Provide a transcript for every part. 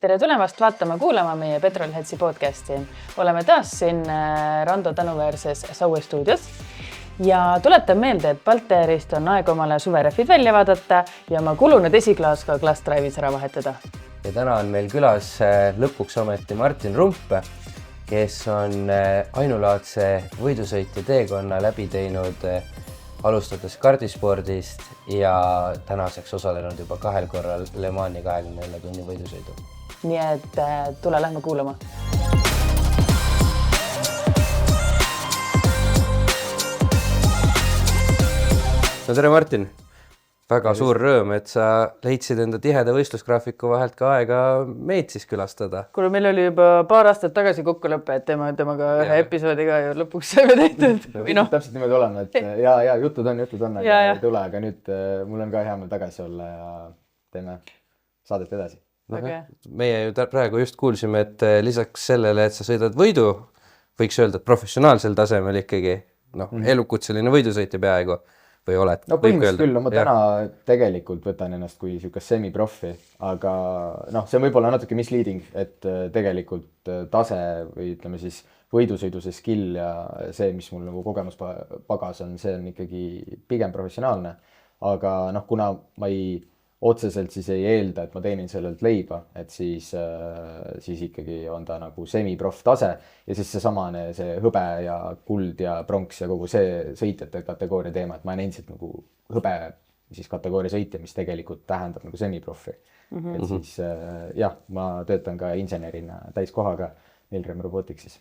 Tere tulemast vaatama kuulama meie Petrolheadsi podcasti. Oleme taas siin Rando tänuväärses Saue stuudios ja tuletan meelde, et Balterist on aeg omale suverehvid välja vaadata ja oma kulunud esiklaas ka Glass Drive'is ära vahetada. Ja täna on meil külas lõpuks ometi Martin Rump, kes on ainulaadse võidusõitja teekonna läbi teinud alustades kardispordist ja tänaseks osalenud juba 2 korral Le Mani 24 tunni võidusõidu. Nii et tule lähme kuulama. No tere Martin! Väga suur rõõm, et sa leidsid enda tiheda võistlusgraafiku vahelt ka aega meid siis külastada. Kuule, meil oli juba paar aastat tagasi kokkulepe, et temaga ühe episoodiga ju lõpuks saime tehtud. Täpselt niimoodi oleme, et ja jutud on, aga ei tule, aga nüüd mul on ka hea meel tagasi olla ja teeme saadet edasi. Meie ju praegu just kuulsime, et lisaks sellele, et sa sõidad võidu, võiks öelda, et professionaalsel tasemel ikkagi elukutseline võidusõitja peaaegu või oled? No põhimõtteliselt küll, ma täna tegelikult võtan ennast kui niisugust semi-profi, aga see on võib-olla natuke misleading, et tegelikult tase või ütleme siis võidusõidu see skill ja see, mis mul nagu kogemuspagas on, see on ikkagi pigem professionaalne, aga kuna ma otseselt siis ei eelda, et ma teenin sellelt leiba, et siis ikkagi on ta nagu semi-prof tase ja siis see hõbe ja kuld ja pronks ja kogu see sõitjate kategooria teema, et ma olen endiselt nagu hõbe siis kategooria sõitja, mis tegelikult tähendab nagu semi-profi. Et siis ma töötan ka insenerina täiskohaga Milrem Roboticsis.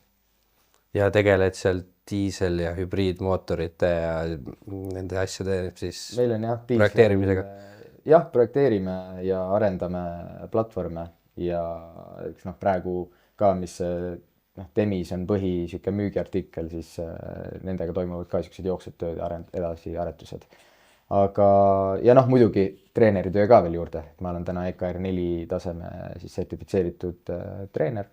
Ja tegeled seal diisel- ja hübriidmootorite ja nende asjade siis projekteerimisega? Jah, projekteerime ja arendame platvorme ja praegu ka, mis Temis on müügiartikkel, siis nendega toimuvad ka niisugused jooksvad tööd ja edasiaretused. Aga muidugi treeneritöö ka veel juurde. Ma olen täna EKR4 taseme siis sertifitseeritud treener.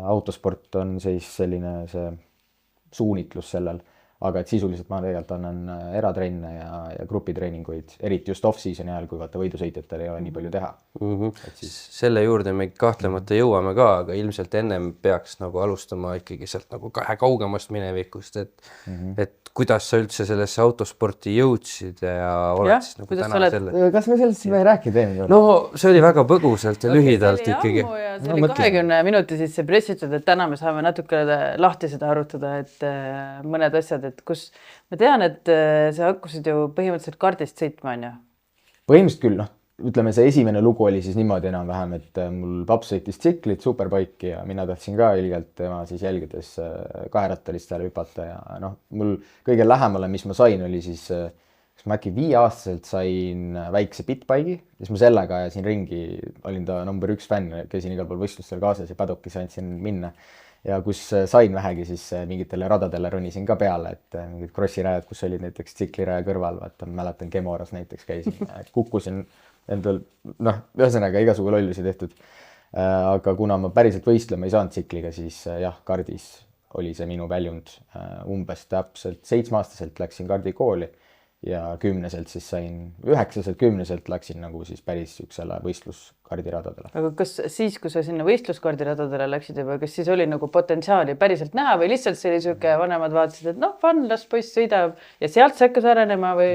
Autosport on siis selline see suunitlus sellel. Aga et sisuliselt ma tegelikult annan eratrenne ja grupitreeninguid, eriti just off-seasoni ajal, kui vaata võidusõitjatel ei ole nii palju teha. Et siis selle juurde me kahtlemata jõuame ka, aga ilmselt ennem peaks alustama ikkagi sealt kahe kaugemast minevikust, et kuidas sa üldse sellesse autosporti jõudsid ja oled siis täna selle... Kas me sellest ei rääkida enne? No see oli väga põgusalt ja lühidalt ikkagi. See oli 20 minuti sisse pressitud, et täna me saame natuke lahti seda arutada, et mõned asjad, et kus ma tean, et sa hakkusid ju põhimõtteliselt kardist sõitma, on ju? Põhimõtteliselt küll, ütleme see esimene lugu oli siis niimoodi enam-vähem, et mul paps sõitis tsiklit, superbike'i ja mina tahtsin ka ilgelt tema siis jälgides kaherattalistele hüpata ja mul kõige lähemale, mis ma sain, oli siis, kas ma äkki 5-aastaselt sain väikse bitbike'i, siis ma sellega ajasin ringi, olin ta number 1 fänn, käisin igal pool võistlustel kaasas ja padokis andsin minna. Ja kus sain vähegi, siis mingitele radadele ronisin ka peale, et mingid krossirajad, kus olid näiteks tsikliraja kõrval, mäletan Kemoras näiteks käisin, kukkusin endal, ühesõnaga igasugu lollusi tehtud. Aga kuna ma päriselt võistlema ei saanud tsikliga, siis kardis oli see minu väljund. Umbes täpselt 7-aastaselt läksin kardikooli ja 10-selt siis sain, 9-selt 10-selt läksin nagu siis päris üksele võistluskardiradadele. Aga kas siis, kui sa sinna võistluskardiradadele läksid juba, kas siis oli nagu potentsiaali päriselt näha või lihtsalt see oli siuke vanemad vaatasid, et fun, las poiss sõidab ja sealt see hakkas arenema või?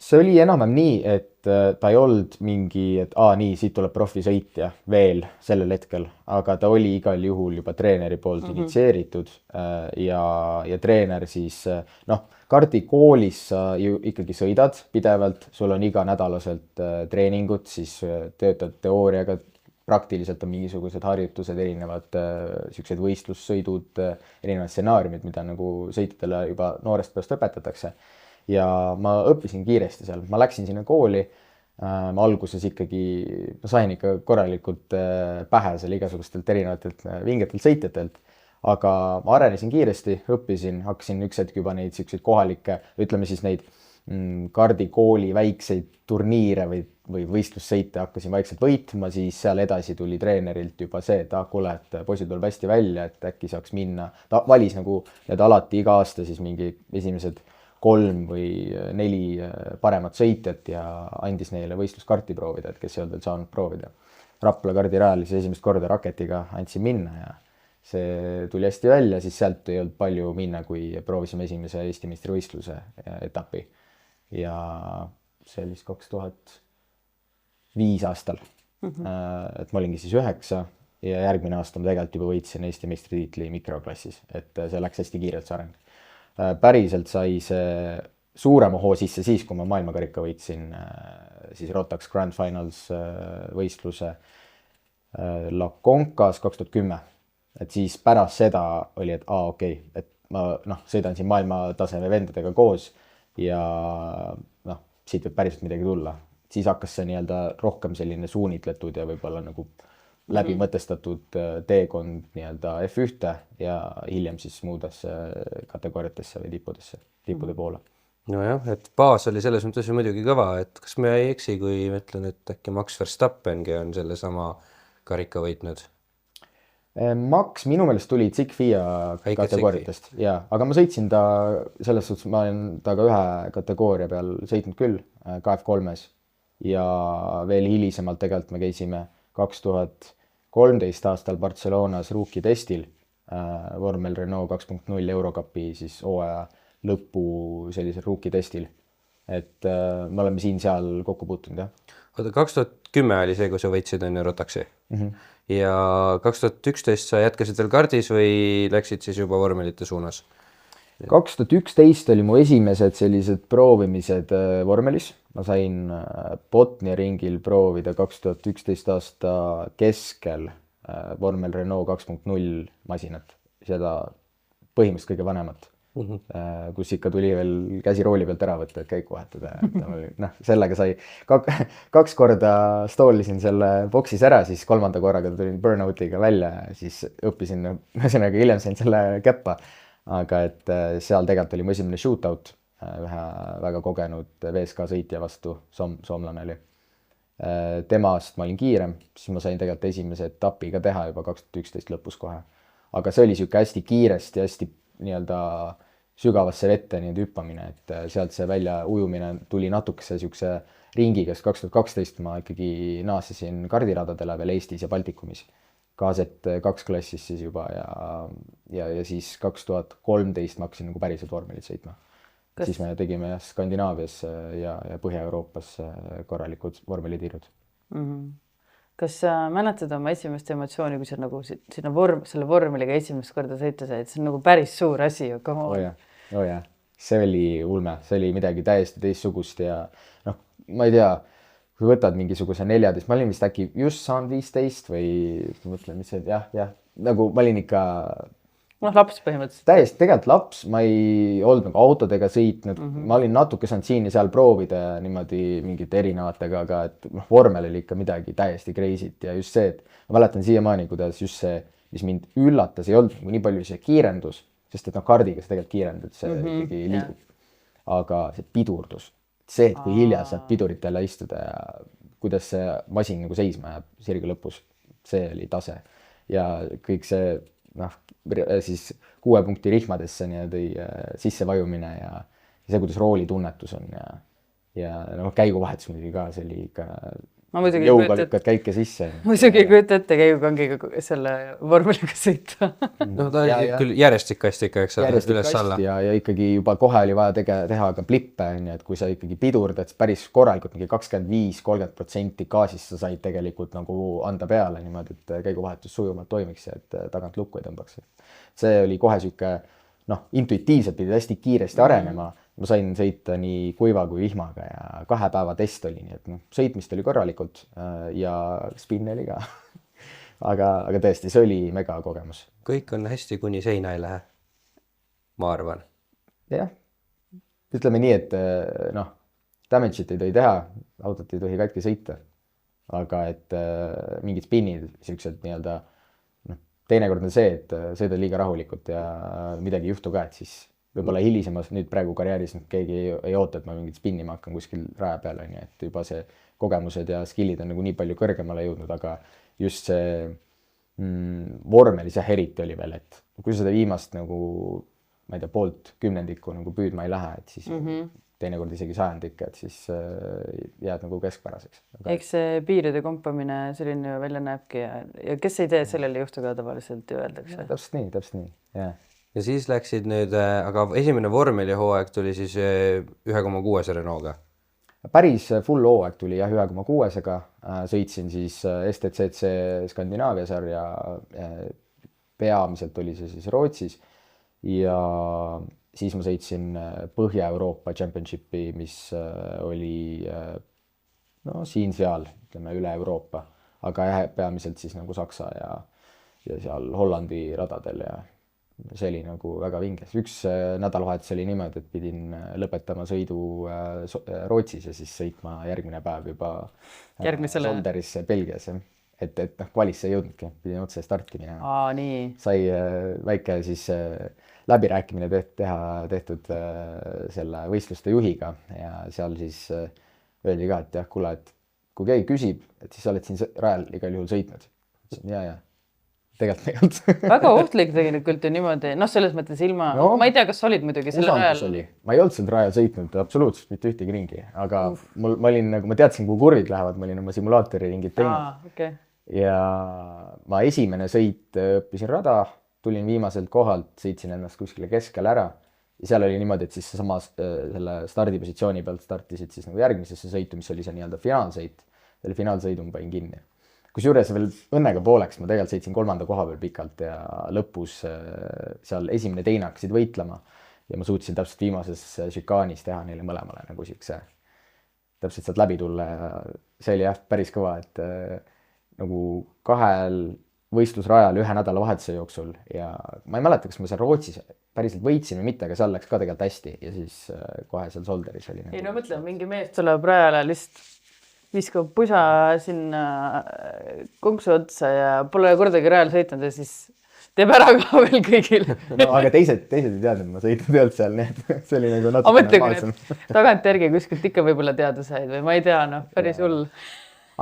See oli enam-vähem nii, et ta ei olnud mingi, et nii, siit tuleb profisõitja veel sellel hetkel, aga ta oli igal juhul juba treeneri poolt initsieeritud ja treener siis, kardikoolis sa ju ikkagi sõidad pidevalt, sul on iganädalaselt treeningud, siis töötad teooriaga, praktiliselt on mingisugused harjutused, erinevad sellised võistlussõidud, erinevad stsenaariumid, mida nagu sõitjatele juba noorest peast õpetatakse. Ja ma õppisin kiiresti seal, ma läksin sinna kooli, ma alguses ikkagi sain ikka korralikult pähe seal igasugustelt erinevatelt vingetelt sõitjatelt, aga ma arenesin kiiresti, õppisin, hakkasin üks hetk juba neid kohalikke, ütleme siis neid kardikooli väikseid turniire või võistlussõite hakkasin vaikselt võitma, siis seal edasi tuli treenerilt juba see, et kuule, et poisil tuleb hästi välja, et äkki saaks minna. Ta valis nagu alati iga aasta siis mingi esimesed 3 või 4 paremat sõitjat ja andis neile võistluskarti proovida, et kes ei olnud veel saanud proovida. Rapla kardirajal siis esimest korda raketiga andsin minna ja see tuli hästi välja, siis sealt ei olnud palju minna, kui proovisime esimese Eesti meistrivõistluse etapi. Ja see oli 2005 aastal. Et ma olingi siis 9 ja järgmine aasta ma tegelikult juba võitsin Eesti meistritiitli mikroklassis, et see läks hästi kiirelt see areng. Päriselt sai see suurema hoo sisse siis, kui ma maailmakarika võitsin siis Rotax Grand Finals võistluse La Concas 2010. Et siis pärast seda oli, et okei, et ma sõidan siin maailmataseme vendadega koos ja siit võib päriselt midagi tulla. Siis hakkas see nii-öelda rohkem selline suunitletud ja võib-olla nagu läbi mõtestatud teekond nii-öelda F1 ja hiljem siis muudesse kategooriatesse või tippude poole. Nojah, et baas oli selles mõttes muidugi kõva, et kas me ei eksi, kui ma ütlen, et äkki Max Verstappengi on selle sama karika võitnud? Max minu meelest tuli Zig-FIA kategooriatest, aga ma sõitsin ta selles suhtes, ma olen taga ühe kategooria peal sõitnud küll, KF3-s ja veel hilisemalt tegelikult me käisime 2013 aastal Barcelonas rookie testil vormel Renault 2.0 Eurocupi siis hooaja lõppu sellisel rookie testil. Et me oleme siin-seal kokku puutunud, jah. Oota, 2010 oli see, kui sa võitsid enne Rotaxi. Ja 2011 sa jätkasid veel kardis või läksid siis juba vormelite suunas? 2011 oli mu esimesed sellised proovimised vormelis. Ma sain Botnia ringil proovida 2011 aasta keskel vormel Renault 2.0 masinat. Seda põhimõtteliselt kõige vanemat. Kus ikka tuli veel käsi rooli pealt ära võtta, et käiku vahetada. Sellega sai 2 korda stoolisin selle boksis ära, siis 3. korraga tulin burnoutiga välja ja siis õppisin, ühesõnaga hiljem sain selle käppa. Aga et seal tegelikult oli mu esimene shootout ühe väga kogenud VSK sõitja vastu, soomlane oli. Temast ma olin kiirem, siis ma sain tegelikult esimese etapi ka teha juba 2011 lõpus kohe. Aga see oli siuke hästi kiiresti, hästi nii-öelda sügavasse vette nii-öelda hüppamine, et sealt see välja ujumine tuli natukese siukse ringi, kes 2012 ma ikkagi naasesin kardiradadele veel Eestis ja Baltikumis. KZ2 klassis siis juba ja siis 2013 ma hakkasin nagu päriselt vormelit sõitma. Siis me tegime Skandinaavias ja Põhja-Euroopas korralikud vormelitiirud. Kas sa mäletad oma esimest emotsiooni, kui sa nagu selle vormeliga esimest korda sõita said? See on nagu päris suur asi ju. Jah. See oli ulme, see oli midagi täiesti teistsugust ja ma ei tea, kui võtad mingisuguse 14, ma olin vist äkki just saanud 15 või mõtlen, mis see, jah, nagu ma olin ikka laps põhimõtteliselt. Täiesti tegelikult laps, ma ei olnud nagu autodega sõitnud, ma olin natuke saanud siin ja seal proovida niimoodi mingite erinevatega, aga et vormel oli ikka midagi täiesti crazy't ja just see, et ma mäletan siiamaani, kuidas just see, mis mind üllatas, ei olnud nii palju see kiirendus, sest et kardiga see tegelikult kiirendud, see ikkagi liigub. Aga see pidurdus, see, et kui hilja saab piduritele istuda ja kuidas see masin nagu seisma jääb sirge lõpus, see oli tase. Ja kõik see siis 6 punkti rihmadesse sisse vajumine ja see, kuidas rooli tunnetus on ja käiguvahetus muidugi ka, see oli ikka jõuga lükkad käike sisse. Muidugi ei kujuta ette käigukangiga selle vormeliga sõita. Ta oli küll järjestikasti ikka, eks ole, üles alla. Ja ikkagi juba kohe oli vaja teha ka blippe, et kui sa ikkagi pidurdad päris korralikult 25-30% gaasist sa said tegelikult nagu anda peale niimoodi, et käiguvahetus sujumalt toimiks ja et tagant lukku ei tõmbaks. See oli kohe siuke, intuitiivselt pidi hästi kiiresti arenema. Ma sain sõita nii kuiva kui vihmaga ja 2 päeva test oli, nii et sõitmist oli korralikult ja spin oli ka. aga tõesti, see oli mega kogemus. Kõik on hästi, kuni seina ei lähe, ma arvan. Jah, ütleme nii, et damage'it ei tohi teha, autot ei tohi katki sõita, aga et mingid spinnid, siuksed nii-öelda, teinekord on see, et sõidad liiga rahulikult ja midagi ei juhtu ka, et siis võib-olla hilisemas nüüd praegu karjääris keegi ei oota, et ma mingit spinnima hakkan kuskil raja peal, et juba see kogemused ja skillid on nagu nii palju kõrgemale jõudnud, aga just see vormelis ja eriti oli veel, et kui seda viimast nagu, ma ei tea, poolt kümnendikku nagu püüdma ei lähe, et siis teinekord isegi sajandikke, et siis jääd nagu keskpäraseks. Eks see piiride kompamine selline välja näebki ja kes ei tee sellele juhtu ka tavaliselt ju öeldakse. Täpselt nii, jah. Ja siis läksid nüüd, aga esimene vormelihooaeg tuli siis 1,6 Renault'ga. Päris full hooaeg tuli jah 1,6-ga, sõitsin siis STCC Skandinaavia sarja, peamiselt oli see siis Rootsis ja siis ma sõitsin Põhja-Euroopa Championshipi, mis oli no siin-seal, ütleme üle Euroopa, aga jah, peamiselt siis nagu Saksa ja seal Hollandi radadel ja see oli nagu väga vinges. Üks nädalavahetus oli niimoodi, et pidin lõpetama sõidu Rootsis ja siis sõitma järgmine päev juba Solderisse Belgias. Et kvalisse ei jõudnudki, pidin otse starti minema. Nii. Sai väike siis läbirääkimine tehtud selle võistluste juhiga ja seal siis öeldi ka, et jah, kuule, et kui keegi küsib, et siis oled siin rajal igal juhul sõitnud. Ja. Tegelikult väga ohtlik tegelikult ju niimoodi, selles mõttes ilma, ma ei tea, kas sa olid muidugi selle rajal. Ma ei olnud seal rajal sõitnud absoluutselt mitte ühtegi ringi, aga ma teadsin, kuhu kurvid lähevad, ma olin oma simulaatori ringid teinud. Okay. Ja ma esimene sõit õppisin rada, tulin viimaselt kohalt, sõitsin ennast kuskile keskel ära ja seal oli niimoodi, et siis samas selle stardipositsiooni pealt startisid siis nagu järgmisesse sõitu, mis oli see nii-öelda finaalsõit. Selle finaalsõidu ma panin kinni. Kusjuures veel õnnega pooleks, ma tegelikult sõitsin 3. koha peal pikalt ja lõpus seal esimene teine hakkasid võitlema ja ma suutsin täpselt viimases šikaanis teha neile mõlemale nagu siukse täpselt sealt läbi tulla ja see oli jah päris kõva, et nagu 2 võistlusrajal 1 nädalavahetuse jooksul ja ma ei mäleta, kas ma seal Rootsis päriselt võitsin või mitte, aga seal läks ka tegelikult hästi ja siis kohe seal Solderis oli. Ei mõtle, mingi mees tuleb rajale lihtsalt viskab pusa sinna konksu otsa ja pole kordagi rajal sõitnud ja siis teeb ära ka veel kõigil. No, aga teised ei teadnud, ma sõitnud ei olnud seal, nii et see oli nagu natuke normaalsem. Tagantjärgi kuskilt ikka võib-olla teada said või ma ei tea, päris hull.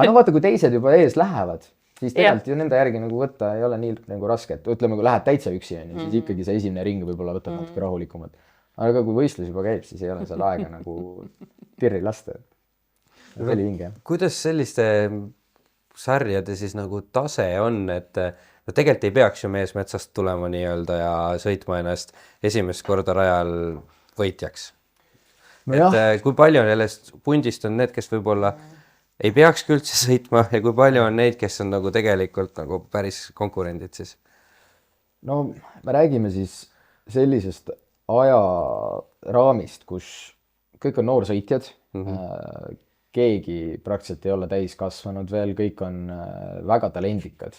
Aga vaata, kui teised juba ees lähevad, siis tegelikult ju nende järgi nagu võtta ei ole nii nagu raske, et ütleme, kui lähed täitsa üksi, siis ikkagi see esimene ring võib-olla võtab natuke rahulikumalt. Aga kui võistlus juba käib, siis ei ole seal aega nagu tirri lasta. See oli vinge. Kuidas selliste sarjade siis nagu tase on, et no tegelikult ei peaks ju mees metsast tulema nii-öelda ja sõitma ennast esimest korda rajal võitjaks. Et kui palju neilest pundist on need, kes võib-olla ei peakski üldse sõitma ja kui palju on neid, kes on nagu tegelikult nagu päris konkurendid siis? No me räägime siis sellisest ajaraamist, kus kõik on noorsõitjad, keegi praktiliselt ei ole täis kasvanud veel, kõik on väga talendikad.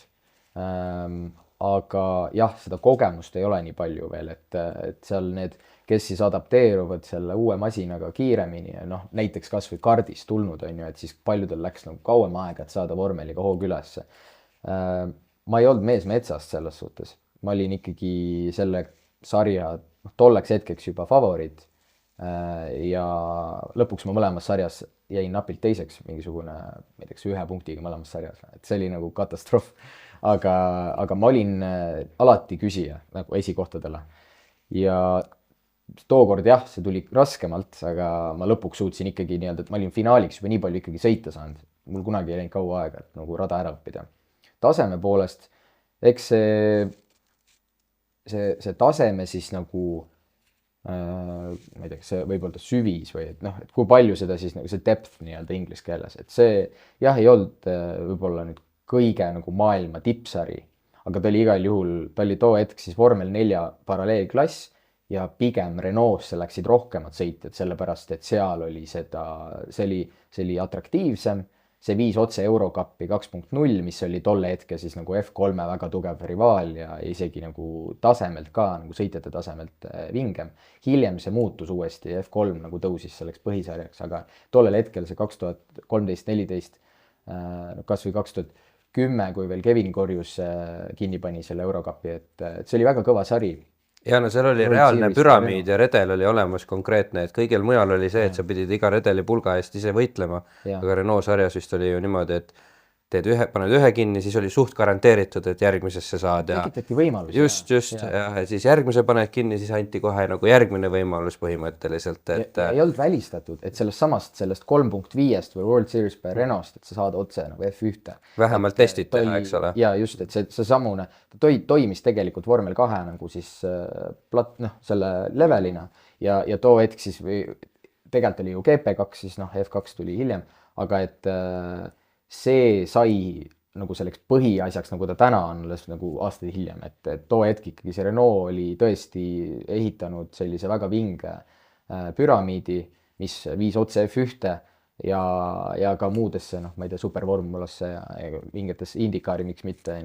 Aga jah, seda kogemust ei ole nii palju veel, et seal need, kes siis adapteeruvad selle uue masinaga kiiremini ja näiteks kas või kardist tulnud on ju, et siis paljudel läks nagu kauem aega, et saada vormeliga hoog ülesse. Ma ei olnud mees metsast selles suhtes. Ma olin ikkagi selle sarja tolleks hetkeks juba favorit ja lõpuks ma mõlemas sarjas jäin napilt teiseks mingisugune, ma ei tea, 1 punktiga mõlemas sarjas. Et see oli nagu katastroof. Aga ma olin alati küsija nagu esikohtadele. Ja tookord jah, see tuli raskemalt, aga ma lõpuks suutsin ikkagi nii-öelda, et ma olin finaaliks juba nii palju ikkagi sõita saanud. Mul kunagi ei läinud kaua aega, et nagu rada ära õppida. Taseme poolest, eks see taseme siis nagu ma ei tea, see võib olla süvis või et kui palju seda siis nagu see depth nii-öelda inglise keeles, et see jah, ei olnud võib-olla nüüd kõige nagu maailma tippsari, aga ta oli igal juhul, ta oli too hetk siis vormel 4 paralleelklass ja pigem Renault'sse läksid rohkemad sõitjad, sellepärast et seal oli seda, see oli atraktiivsem, see viis otse Eurocup'i 2.0, mis oli tolle hetke siis nagu F3 väga tugev rivaal ja isegi nagu tasemelt ka, nagu sõitjate tasemelt vingem. Hiljem see muutus uuesti, F3 nagu tõusis selleks põhisarjaks, aga tollel hetkel see 2013-14, kas või 2010, kui veel Kevin Korjus kinni pani selle Eurocup'i, et see oli väga kõva sari. Ja no seal oli reaalne püramiid ja redel oli olemas konkreetne, et kõigil mujal oli see, et sa pidid iga redeli pulga eest ise võitlema, aga Renault sarjas vist oli ju niimoodi, et paned ühe kinni, siis oli suht garanteeritud, et järgmisesse saad ja tekitati võimalus. just, ja siis järgmise paned kinni, siis anti kohe nagu järgmine võimalus põhimõtteliselt, et ei olnud välistatud, et sellest 3.5 või World Series by Renault, et sa saad otse nagu F1. vähemalt testid teha, eks ole. Ja just, et see samune, toimis tegelikult vormel 2 nagu siis selle levelina ja too hetk siis tegelikult oli ju GP2, siis F2 tuli hiljem, aga et see sai nagu selleks põhiasjaks, nagu ta täna on, alles nagu aastaid hiljem, et too hetk ikkagi see Renault oli tõesti ehitanud sellise väga vinge püramiidi, mis viis otse F1 ja ka muudesse, ma ei tea, supervormulasse ja mingetesse Indikaari, miks mitte,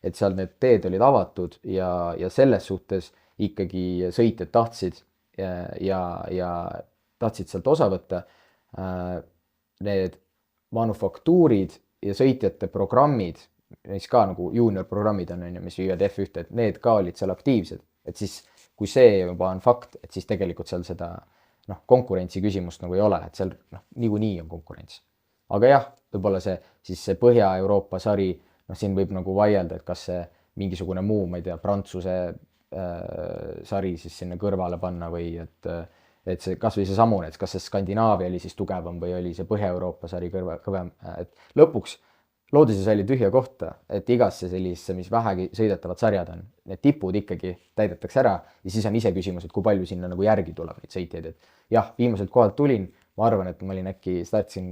et seal need teed olid avatud ja selles suhtes ikkagi sõitjad tahtsid ja tahtsid sealt osa võtta. Need manufaktuurid ja sõitjate programmid, mis ka nagu junior programmid on, mis viivad F1, et need ka olid seal aktiivsed. Et siis, kui see juba on fakt, et siis tegelikult seal seda konkurentsi küsimust nagu ei ole, et seal niikuinii on konkurents. Aga jah, võib-olla see Põhja-Euroopa sari, siin võib nagu vaielda, et kas see mingisugune muu, ma ei tea, Prantsuse sari siis sinna kõrvale panna või et see kas või see samune, et kas see Skandinaavia oli siis tugevam või oli see Põhja-Euroopa sari kõvem, et lõpuks looduses oli tühja kohta, et igasse sellisse, mis vähegi sõidetavad sarjad on, need tipud ikkagi täidetakse ära ja siis on ise küsimus, et kui palju sinna nagu järgi tuleb neid sõitjaid, et jah, viimaselt kohalt tulin, ma arvan, et ma olin startsin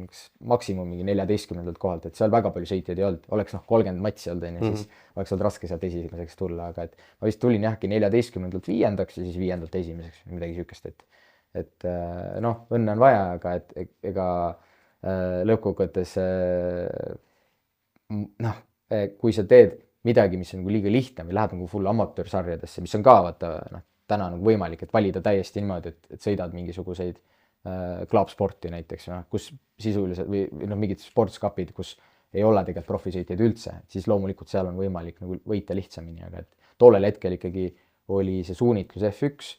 maksimum mingi 14. kohalt, et seal väga palju sõitjaid ei olnud, oleks 30 matsi olnud, siis oleks olnud raske sealt esimeseks tulla, aga et ma vist tulin jahki 14. 5. ja siis 5. esimeseks, midagi sükest, et õnne on vaja, aga et ega lõppkokkuvõttes kui sa teed midagi, mis on nagu liiga lihtne või lähed nagu full amatöörsarjadesse, mis on ka vaata täna nagu võimalik, et valida täiesti niimoodi, et sõidad mingisuguseid klaapsporti näiteks, kus sisuliselt või mingid sportskapid, kus ei ole tegelikult profisõitjaid üldse, siis loomulikult seal on võimalik nagu võita lihtsamini, aga et tollel hetkel ikkagi oli see suunitlus F1,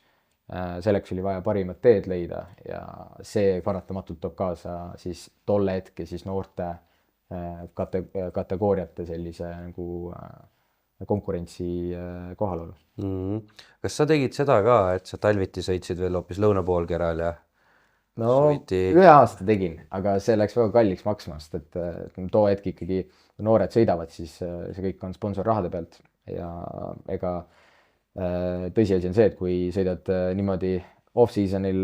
selleks oli vaja parimat teed leida ja see paratamatult toob kaasa siis tolle hetke siis noorte kategooriate sellise nagu konkurentsi kohalolu. Kas sa tegid seda ka, et sa talviti sõitsid veel hoopis lõunapoolkeral ja ühe aasta tegin, aga see läks väga kalliks maksma, sest et too hetk ikkagi noored sõidavad, siis see kõik on sponsorrahade pealt ja ega tõsiasi on see, et kui sõidad niimoodi off-seasonil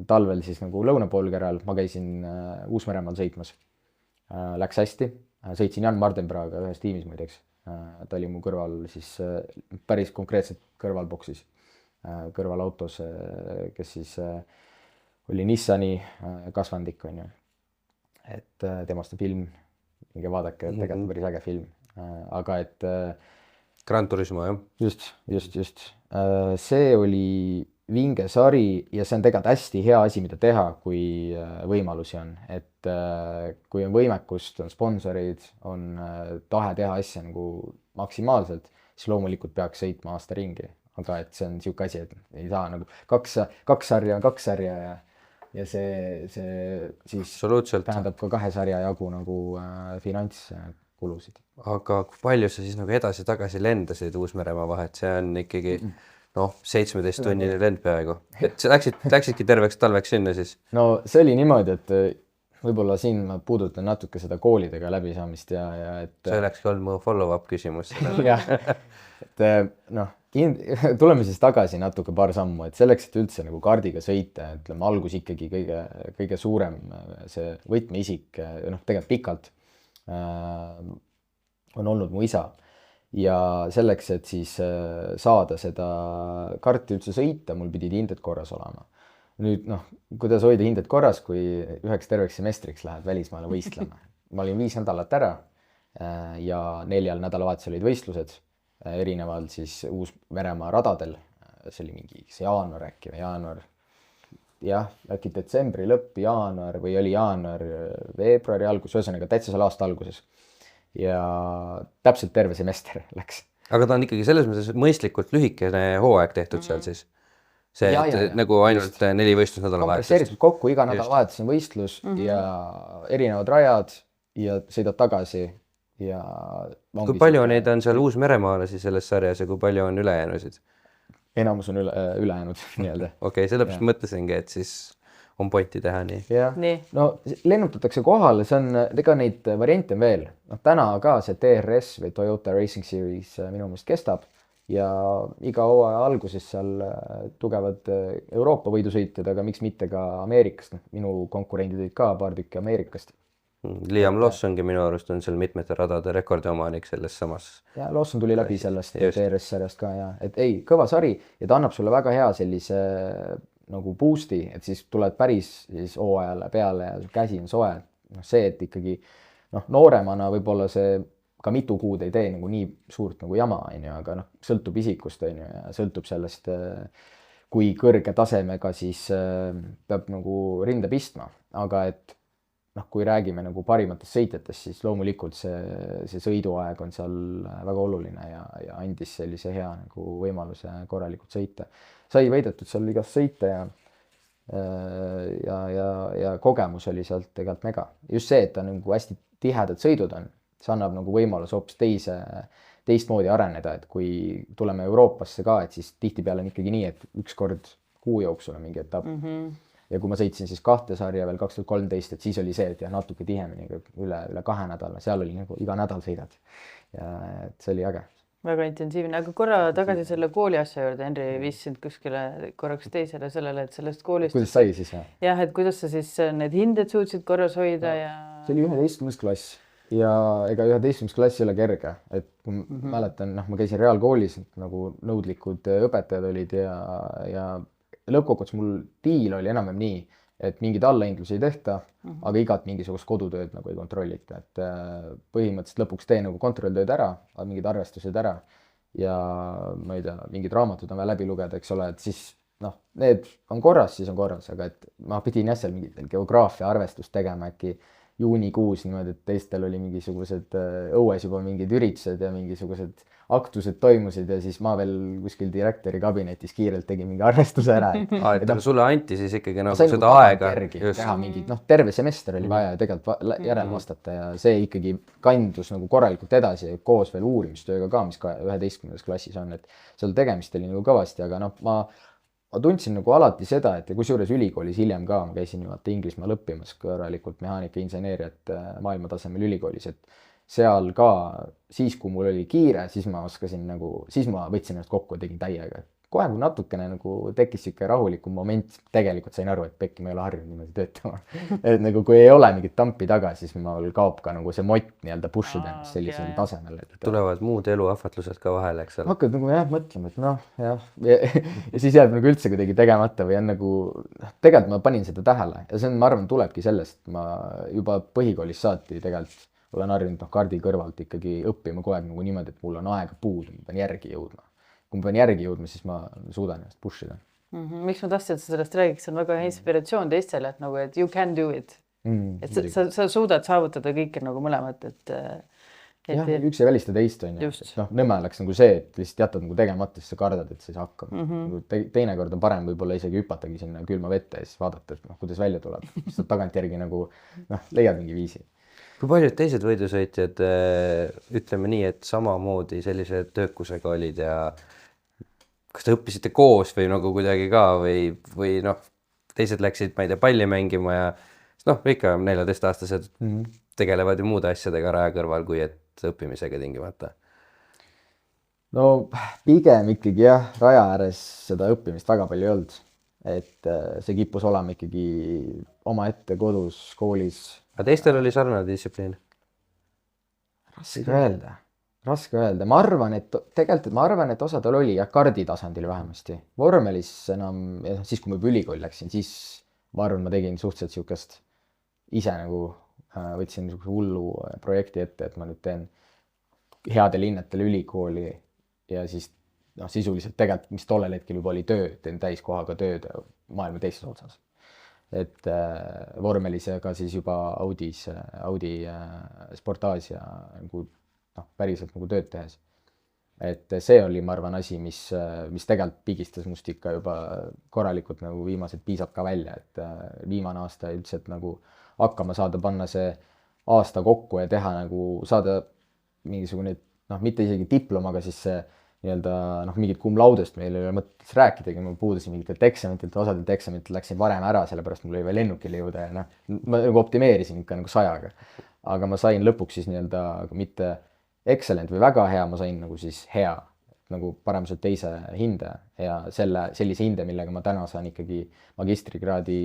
talvel siis nagu lõunapoolkeral, ma käisin Uus-Meremaal sõitmas. Läks hästi, sõitsin Jan Mardenbraaga ühes tiimis muideks. Ta oli mu kõrval siis päris konkreetselt kõrvalboksis, kõrvalautos, kes siis oli Nissani kasvandik, on ju. Et temast on film, minge vaadake, tegelikult päris äge film, aga et Gran Turismo, jah? Just. See oli vinge sari ja see on tegelikult hästi hea asi, mida teha, kui võimalusi on. Et kui on võimekust, on sponsorid, on tahe teha asja nagu maksimaalselt, siis loomulikult peaks sõitma aasta ringi. Aga et see on siuke asi, et ei saa nagu kaks sarja on kaks sarja ja see siis tähendab ka 2 sarja jagu nagu finantskulusid. Aga kui palju sa siis nagu edasi-tagasi lendasid Uus-Meremaa vahet, see on ikkagi 17-tunnine lend peaaegu. Et sa läksidki terveks talveks sinna siis? No see oli niimoodi, et võib-olla siin ma puudutan natuke seda koolidega läbisaamist ja et see olekski olnud mu follow-up küsimus. Jah, et tuleme siis tagasi natuke paar sammu, et selleks, et üldse nagu kaardiga sõita, ütleme algus ikkagi kõige suurem see võtmeisik, tegelikult pikalt on olnud mu isa ja selleks, et siis saada seda kaarti üldse sõita, mul pidid hinded korras olema. Nüüd, kuidas hoida hinded korras, kui üheks terveks semestriks lähed välismaale võistlema. Ma olin 5 nädalat ära ja 4 nädalavahetusel olid võistlused erineval siis Uus-Meremaa radadel. See oli mingi jaanuar äkki või jaanuar. Jah, äkki detsembri lõpp, jaanuar või oli jaanuar, veebruari algus, ühesõnaga täitsa selle aasta alguses. Ja täpselt terve semester läks. Aga ta on ikkagi selles mõttes mõistlikult lühikene hooaeg tehtud seal siis? See, nagu ainult 4 võistlus nädalavahetust? Kompresseeritud kokku, iga nädalavahetus on võistlus ja erinevad rajad ja sõidad tagasi ja kui palju neid on seal Uus-Meremaalasi selles sarjas ja kui palju on ülejäänusid? Enamus on ülejäänud nii-öelda. Okei, sellepärast mõtlesingi, et siis on pointi teha nii. Jah, no lennutatakse kohale, see on, ega neid variante on veel. No, täna ka see TRS või Toyota Racing Series minu meelest kestab ja iga hooaja alguses seal tugevad Euroopa võidusõitjad, aga miks mitte ka Ameerikast. Minu konkurendid olid ka paar tükki Ameerikast. Liam Lawsongi minu arust on seal mitmete radade rekordiomanik selles samas. Ja Lawson tuli läbi sellest TRS-sarjast ka ja, et ei, kõva sari ja ta annab sulle väga hea sellise nagu boost'i, et siis tuled päris siis hooajale peale ja käsi on soe. No see, et ikkagi nooremana võib-olla see ka mitu kuud ei tee nagu nii suurt nagu jama, aga sõltub isikust ja sõltub sellest, kui kõrge tasemega siis peab nagu rinde pistma, aga et kui räägime nagu parimatest sõitjatest, siis loomulikult see sõiduaeg on seal väga oluline ja andis sellise hea nagu võimaluse korralikult sõita. Sai võidetud seal igas sõite ja kogemus oli sealt tegelikult mega. Just see, et ta nagu hästi tihedad sõidud on, see annab nagu võimalus hoopis teistmoodi areneda, et kui tuleme Euroopasse ka, et siis tihtipeale on ikkagi nii, et üks kord kuu jooksul on mingi etapp. Ja kui ma sõitsin siis 2 sarja veel 2013, et siis oli see, et natuke tihemini üle 2 nädala, seal oli nagu iga nädal sõidad. Ja et see oli äge. Väga intensiivne, aga korra tagasi selle kooli asja juurde, Henri viis sind kuskile korraks teisele sellele, et sellest koolist... Kuidas sai siis? Jah, et kuidas sa siis need hinded suutsid korras hoida ja... See oli 11. klass ja ega 11. klass ei ole kerge, et kui mäletan, ma käisin reaalkoolis, nagu nõudlikud õpetajad olid ja lõppkokkuvõttes mul diil oli enam-vähem nii, et mingid allahindlusi ei tehta, aga igat mingisugust kodutööd nagu ei kontrollita. Et põhimõtteliselt lõpuks tee nagu kontrolltööd ära, mingid arvestused ära ja ma ei tea, mingid raamatud on vaja läbi lugeda, eks ole, et siis need on korras, siis on korras, aga et ma pidin jah seal mingitel geograafia arvestust tegema äkki juunikuus niimoodi, et teistel oli mingisugused õues juba mingid üritused ja mingisugused aktused toimusid ja siis ma veel kuskil direktori kabinetis kiirelt tegin mingi arvestuse ära. Et sulle anti siis ikkagi nagu seda aega. Teha mingid, terve semester oli vaja tegelikult järele vastata ja see ikkagi kandus nagu korralikult edasi koos veel uurimistööga ka, mis ka 11. klassis on, et seal tegemist oli nagu kõvasti, aga ma tundsin nagu alati seda, et kusjuures ülikoolis hiljem ka, ma käisin Inglismaal õppimas korralikult mehaanika inseneeriat maailmatasemel ülikoolis, et seal ka siis, kui mul oli kiire, siis ma võtsin ennast kokku ja tegin täiega. Kohe kui natukene nagu tekkis siuke rahulikum moment, tegelikult sain aru, et pekki ma ei ole harjunud niimoodi töötama. Et nagu kui ei ole mingit tampi taga, siis mul kaob ka nagu see mott nii-öelda push'ida ennast sellisel tasemel. Tulevad muud eluahvatlused ka vahele, eks ole. Hakkad nagu mõtlema, et jah. Ja siis jääb nagu üldse kuidagi tegemata või on nagu, tegelikult ma panin seda tähele ja see on, ma arvan, tulebki sellest, ma juba põhikoolis saati tegelikult olen harjunud kardi kõrvalt ikkagi õppima kogu aeg nagu niimoodi, et mul on aega puudu, ma pean järgi jõudma. Kui ma pean järgi jõudma, siis ma suudan ennast push'ida. Miks ma tahtsin, et sa sellest räägiks, see on väga inspiratsioon teistele, et nagu, et you can do it. Et sa suudad saavutada kõike nagu mõlemat, et jah, üks ei välista teist on ju. Nõmme oleks nagu see, et lihtsalt jätad nagu tegemata, siis sa kardad, et sa ei saa hakkama. Teinekord on parem võib-olla isegi hüpatagi sinna külma vette ja siis vaadata, et kuidas välja tuleb. Siis tagantjärgi nagu leiad mingi viisi. Kui paljud teised võidusõitjad, ütleme nii, et samamoodi sellise töökusega olid ja kas te õppisite koos või nagu kuidagi ka või teised läksid, ma ei tea, palli mängima ja ikka 14-aastased tegelevad ju muude asjadega raja kõrval, kui et õppimisega tingimata. No pigem ikkagi jah, raja ääres seda õppimist väga palju ei olnud. Et see kippus olema ikkagi oma ette kodus, koolis. Aga teistel oli sarnane distsipliin? Raske öelda. Ma arvan, et osadel oli ja kardi tasandil vähemasti. Vormelis enam, siis kui ma ülikooli läksin, siis ma arvan, ma tegin suhteliselt siukest ise nagu võtsin hullu projekti ette, et ma nüüd teen headel hinnetel ülikooli ja siis sisuliselt tegelikult, mis tollel hetkel juba oli töö, teen täiskohaga tööd maailma teises otsas. Et vormelis ja ka siis juba Audi Sportage ja nagu päriselt nagu tööd tehes. Et see oli, ma arvan, asi, mis tegelikult pigistas must ikka juba korralikult nagu viimased piisab ka välja, et viimane aasta üldse, et nagu hakkama saada, panna see aasta kokku ja teha nagu saada mingisugune, noh, mitte isegi diplom, aga siis see nii-öelda noh, mingit cum laudest meil ei ole mõttes rääkidagi, ma puudusin mingitelt eksamitelt, osadelt eksamitelt läksin varem ära, sellepärast mul oli veel lennukile jõuda ja noh, ma nagu optimeerisin ikka nagu 100-ga. Aga ma sain lõpuks siis nii-öelda mitte excellent või väga hea, ma sain nagu siis hea, nagu paremuselt teise hinde ja sellise hinde, millega ma täna saan ikkagi magistrikraadi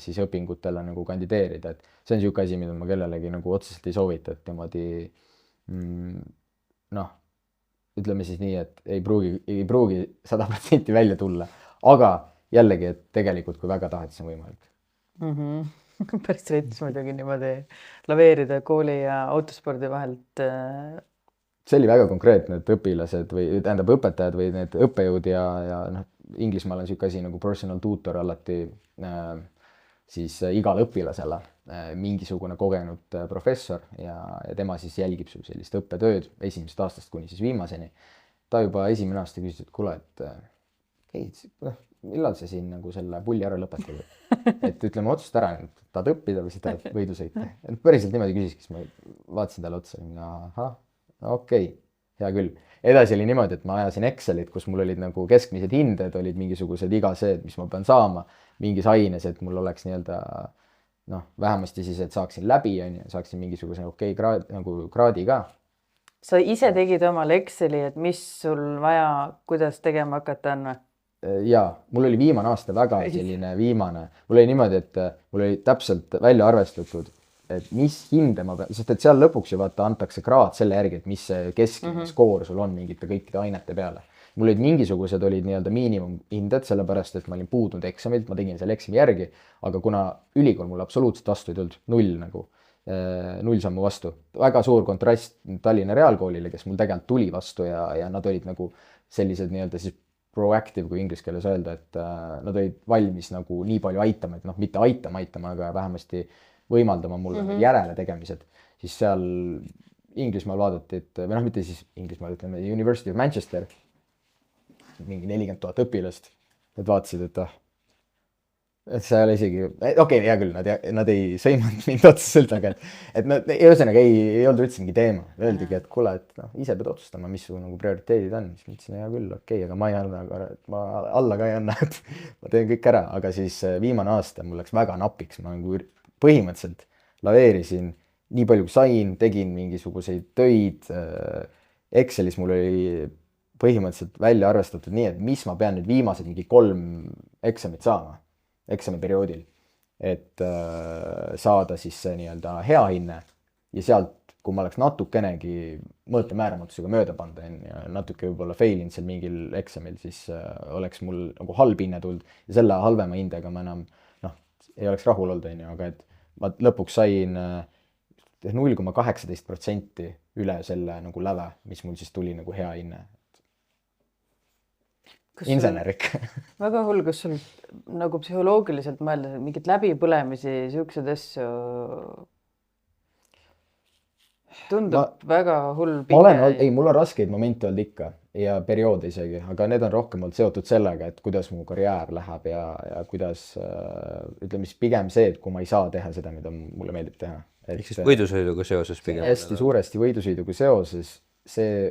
siis õpingutele nagu kandideerida, et see on niisugune asi, mida ma kellelegi nagu otseselt ei soovita, et niimoodi noh, ütleme siis nii, et ei pruugi 100% välja tulla, aga jällegi, et tegelikult kui väga tahad, siis on võimalik. Päris rets muidugi niimoodi laveerida kooli ja autospordi vahelt. See oli väga konkreetne, et õpilased või tähendab õpetajad või need õppejõud ja noh, Inglismaal on niisugune asi nagu personal tutor alati siis igale õpilasele mingisugune kogenud professor ja tema siis jälgib su sellist õppetööd esimesest aastast kuni siis viimaseni. Ta juba esimene aasta küsis, et kuule, et millal see siin nagu selle pulli ära lõpetab? Et ütleme otsust ära, et tahad õppida või siis tahad võidu sõita. Päriselt niimoodi küsiski, siis ma vaatasin talle otsa ja ahah, okei, hea küll. Edasi oli niimoodi, et ma ajasin Excelit, kus mul olid nagu keskmised hinded, olid mingisugused iga see, mis ma pean saama mingis aines, et mul oleks nii-öelda noh, vähemasti siis, et saaksin läbi, saaksin mingisuguse kraadi ka. Sa ise tegid omal Exceli, et mis sul vaja, kuidas tegema hakata on või? Jaa, mul oli viimane aasta väga selline viimane. Mul oli niimoodi, et mul oli täpselt välja arvestatud, et mis hinde ma pean, sest et seal lõpuks ju vaata antakse kraad selle järgi, et mis see keskmine skoor sul on mingite kõikide ainete peale. Mul olid mingisugused olid nii-öelda miinimumhinded, sellepärast et ma olin puudunud eksamilt, ma tegin selle eksami järgi, aga kuna ülikool mul absoluutselt vastu ei tulnud, null sammu vastu. Väga suur kontrast Tallinna Reaalkoolile, kes mul tegelikult tuli vastu ja nad olid nagu sellised nii-öelda siis proactive, kui inglise keeles öelda, et nad olid valmis nagu nii palju aitama, et noh, mitte aitama, aga vähemasti võimaldama mulle järele tegemised. Siis seal Inglismaal vaadati, et või noh, mitte siis Inglismaal, ütleme University of Manchester, mingi 40 000 õpilast, et vaatasid, et seal isegi, okei, hea küll, nad ei sõimanud mind otseselt, aga et nad ühesõnaga ei olnud üldse mingi teema. Öeldigi, et kuule, et noh, ise pead otsustama, mis su nagu prioriteedid on. Siis mõtlesin, hea küll, okei, aga ma ei anna, ma alla ka ei anna, et ma teen kõik ära. Aga siis viimane aasta mul läks väga napiks, ma nagu põhimõtteliselt laveerisin nii palju kui sain, tegin mingisuguseid töid. Excelis mul oli põhimõtteliselt välja arvestatud nii, et mis ma pean nüüd viimased mingi 3 eksamit saama eksamiperioodil, et saada siis see nii-öelda hea hinne ja sealt, kui ma oleks natukenegi mõõtemääramatusega mööda panda ja natuke võib-olla failinud seal mingil eksamil, siis oleks mul nagu halb hinne tulnud ja selle halvema hindega ma enam noh, ei oleks rahul olnud, aga et ma lõpuks sain 0,18% üle selle nagu läve, mis mul siis tuli nagu hea hinne. Insenerik. Väga hull, kus sul nagu psühholoogiliselt mõelda, mingid läbipõlemisi, siuksed asju tundub väga hull pinge. Mul on raskeid momente olnud ikka ja perioode isegi, aga need on rohkem olnud seotud sellega, et kuidas mu karjäär läheb ja kuidas, ütleme siis pigem see, et kui ma ei saa teha seda, mida mulle meeldib teha. Ehk siis võidusõiduga seoses pigem? Hästi suuresti võidusõiduga seoses. See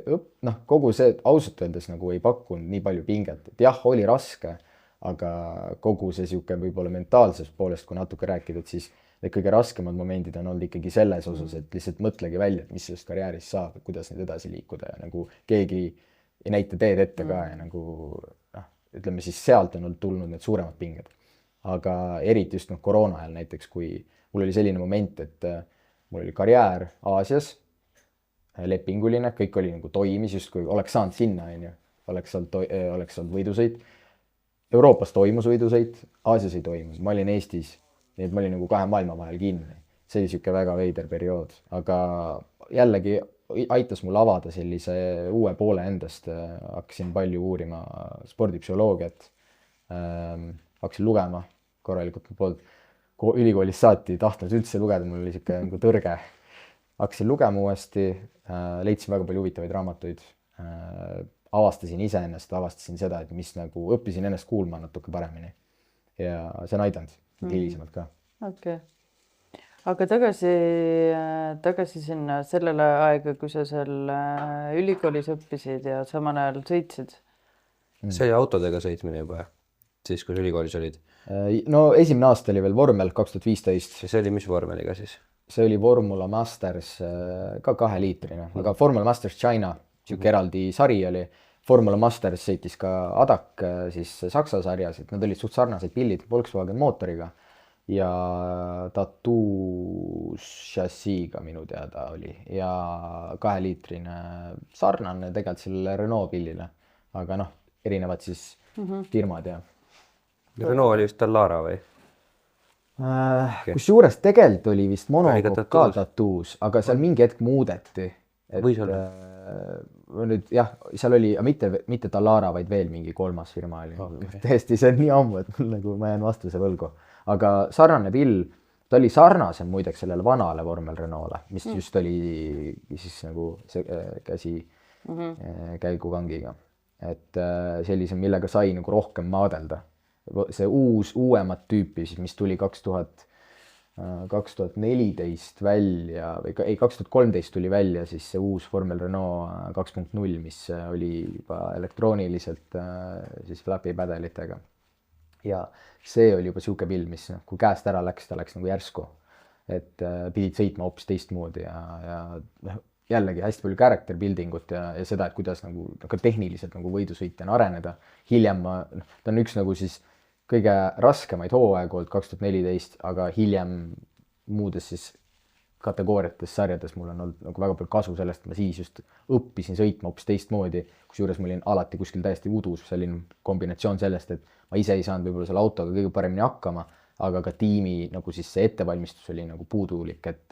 kogu see ausalt öeldes nagu ei pakkunud nii palju pinget, et jah, oli raske, aga kogu see siuke võib-olla mentaalsest poolest, kui natuke rääkida, et siis need kõige raskemad momendid on olnud ikkagi selles osas, et lihtsalt mõtlegi välja, et mis sellest karjäärist saab, kuidas nüüd edasi liikuda ja nagu keegi ei näita teed ette ka ja nagu ütleme siis sealt on tulnud need suuremad pinged. Aga eriti just koroona ajal näiteks, kui mul oli selline moment, et mul oli karjäär Aasias, lepinguline, kõik oli nagu toimis, just kui oleks saanud sinna, oleks olnud võidusõit. Euroopas toimus võidusõit, Aasias ei toimunud, ma olin Eestis, nii et ma olin nagu 2 maailma vahel kinni. See oli siuke väga veider periood, aga jällegi aitas mul avada sellise uue poole endast, hakkasin palju uurima spordipsühholoogiat, hakkasin lugema korralikult poolt, ülikoolist saati tahtnud üldse lugeda, mul oli siuke nagu tõrge. Hakkasin lugema uuesti, leidsin väga palju huvitavaid raamatuid, avastasin iseennast, avastasin seda, et mis nagu õppisin ennast kuulma natuke paremini ja see on aidanud hilisemalt ka. Okay. aga tagasi sinna sellele aega, kui sa seal ülikoolis õppisid ja samal ajal sõitsid. See oli autodega sõitmine juba, siis kui sa ülikoolis olid. No esimene aasta oli veel vormel 2015. See oli mis vormeliga siis? See oli Formula Masters, ka 2-liitrine, aga Formula Masters China, siuke eraldi sari oli. Formula Masters sõitis ka Adak siis Saksa sarjas, et nad olid suht sarnased pillid Volkswagen mootoriga ja Tatuus šassiiga minu teada oli ja 2-liitrine sarnane tegelikult sellele Renault pillile, aga noh, erinevad siis firmad ja. Renault oli vist Dallara või? Kusjuures tegelikult oli vist monokopp ka Tatuus, aga seal mingi hetk muudeti. Võis olla? Nüüd jah, seal oli mitte Dallara, vaid veel mingi kolmas firma oli. Tõesti, see on nii ammu, et mul nagu ma jään vastuse võlgu. Aga sarnane pill, ta oli sarnasem muideks sellele vanale vormel Renault'le, mis just oli siis nagu käsi käigukangiga. Et sellise, millega sai nagu rohkem maadelda. See uuemat tüüpi, mis tuli 2014 välja, või ei, 2013 tuli välja siis see uus Formel Renault 2.0, mis oli juba elektrooniliselt siis flapi pädelitega. Ja see oli juba siuke pill, mis kui käest ära läks, ta läks nagu järsku. Et pidid sõitma hoopis teistmoodi ja jällegi hästi palju character building ut ja seda, et kuidas nagu tehniliselt nagu võidusõitjana areneda. Hiljem ta on üks nagu siis kõige raskemaid hooaegu olnud 2014, aga hiljem muudes siis kategooriates, sarjades mul on olnud nagu väga palju kasu sellest, et ma siis just õppisin sõitma hoopis teistmoodi, kusjuures ma olin alati kuskil täiesti udus, selline kombinatsioon sellest, et ma ise ei saanud võib-olla selle autoga kõige paremini hakkama, aga ka tiimi nagu siis see ettevalmistus oli nagu puudulik, et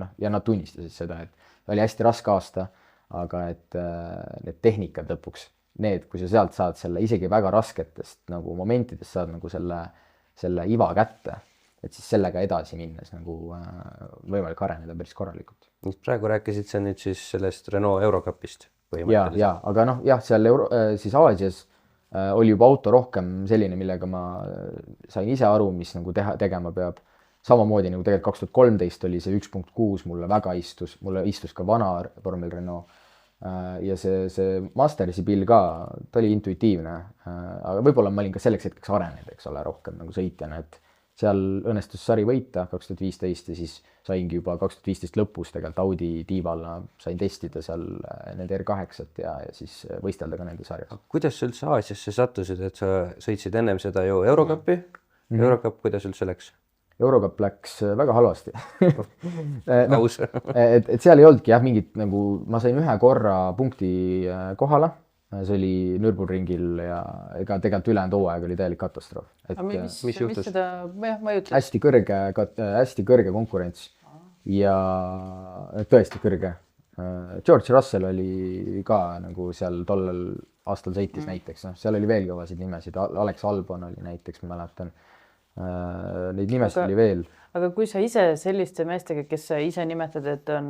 noh, ja nad tunnistasid seda, et oli hästi raske aasta, aga et need tehnikad lõpuks, need, kui sa sealt saad selle isegi väga rasketest nagu momentidest saad nagu selle iva kätte, et siis sellega edasi minnes nagu võimalik areneda päris korralikult. Praegu rääkisid sa nüüd siis sellest Renault Eurocupist põhimõtteliselt? Ja, aga noh, jah, seal siis Aasias oli juba auto rohkem selline, millega ma sain ise aru, mis nagu tegema peab. Samamoodi nagu tegelikult 2013 oli see 1.6 mulle väga mulle istus ka vana Formel Renault. Ja see Mastersi pill ka, ta oli intuitiivne, aga võib-olla ma olin ka selleks hetkeks arenenud, eks ole, rohkem nagu sõitjana, et seal õnnestus sari võita 2015 ja siis saingi juba 2015 lõpus tegelikult Audi tiivalla, sain testida seal nende R8 ja siis võistelda ka nende sarjas. Kuidas sa üldse Aasiasse sattusid, et sa sõitsid ennem seda ju Eurocupi? Eurocup, kuidas üldse läks? Eurocup läks väga halvasti. Aus. et seal ei olnudki jah mingit nagu, ma sain ühe korra punkti kohale, see oli Nürburgringil ja ega tegelikult ülejäänud hooaeg oli täielik katastroof. Mis juhtus? Hästi kõrge konkurents ja tõesti kõrge. George Russell oli ka nagu seal tollel aastal sõitis näiteks, seal oli veel kõvasid nimesid, Alex Albon oli näiteks, ma mäletan. Neid nimesid oli veel. Aga kui sa ise selliste meestega, kes sa ise nimetad, et on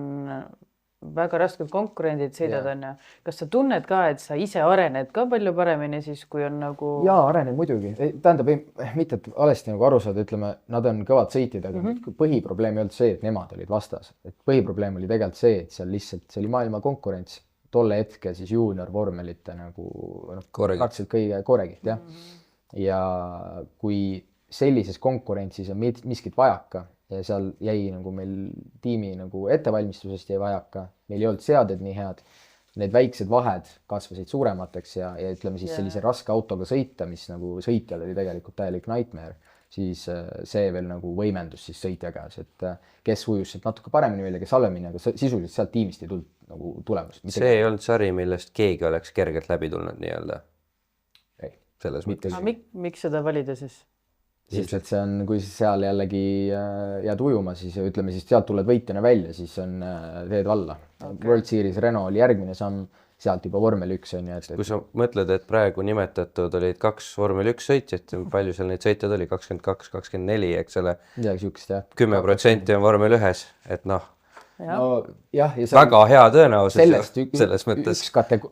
väga rasked konkurendid sõidad on ja kas sa tunned ka, et sa ise arened ka palju paremini siis, kui on nagu... Jaa, arened muidugi. Tähendab, mitte et valesti nagu aru saada, ütleme, nad on kõvad sõitjad, aga põhiprobleem ei olnud see, et nemad olid vastas. Et põhiprobleem oli tegelikult see, et seal lihtsalt see oli maailma konkurents. Tolle hetke siis junior vormelite nagu praktiliselt kõige koregit, jah. Ja kui sellises konkurentsis on miskit vajaka ja seal jäi nagu meil tiimi nagu ettevalmistusest jäi vajaka, meil ei olnud seaded nii head, need väiksed vahed kasvasid suuremateks ja ütleme siis sellise raske autoga sõita, mis nagu sõitjal oli tegelikult täielik nightmare, siis see veel nagu võimendus siis sõitja käes, et kes ujus sealt natuke paremini välja, kes halvemini, aga sisuliselt sealt tiimist ei tulnud nagu tulemust. See ei olnud sari, millest keegi oleks kergelt läbi tulnud nii-öelda? Ei. Selles mõttes. Miks seda valida siis? Ilmselt see on, kui seal jällegi jääd ujuma, siis ütleme, siis sealt tuled võitjana välja, siis on teed valla. Okay. World Series Renault oli järgmine samm, sealt juba Vormel 1 on. Kui sa mõtled, et praegu nimetatud olid 2 Vormel 1 sõitjad, palju seal neid sõitjad oli? 22, 24, eks ole? 10% on Vormel 1, et noh. Väga hea tõenäosus selles mõttes.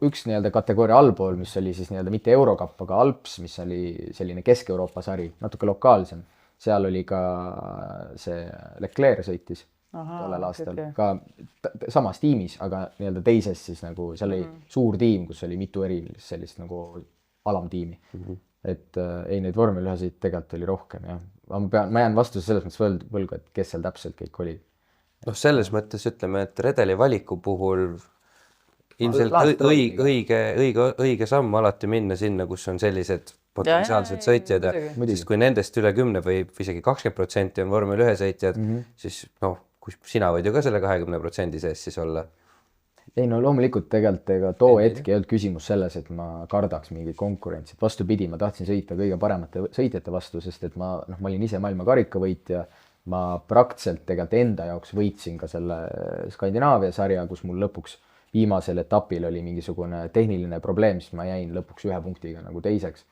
Üks nii-öelda kategooria allpool, mis oli siis nii-öelda mitte Eurocup, aga Alps, mis oli selline Kesk-Euroopa sari, natuke lokaalsem. seal oli ka see Leclerc sõitis tollel aastal ka samas tiimis, aga nii-öelda teises siis nagu seal oli suur tiim, kus oli mitu erilist sellist nagu alamtiimi. Et ei, neid vormel 1 sõit tegelikult oli rohkem ja ma jään vastuse selles mõttes võlgu, et kes seal täpselt kõik olid. Noh, selles mõttes ütleme, et redeli valiku puhul ilmselt õige samm alati minna sinna, kus on sellised potentsiaalsed sõitjad ja siis kui nendest üle 10 või isegi 20% on vormel 1 sõitjad, siis noh, kui sina võid ju ka selle 20% sees siis olla. Ei no loomulikult tegelikult too hetk ei olnud küsimus selles, et ma kardaks mingit konkurentsi. Vastupidi, ma tahtsin sõita kõige paremate sõitjate vastu, sest et ma olin ise maailma karikavõitja. Ma praktiliselt tegelikult enda jaoks võitsin ka selle Skandinaavia sarja, kus mul lõpuks viimasel etapil oli mingisugune tehniline probleem, siis ma jäin lõpuks 1 punktiga nagu teiseks.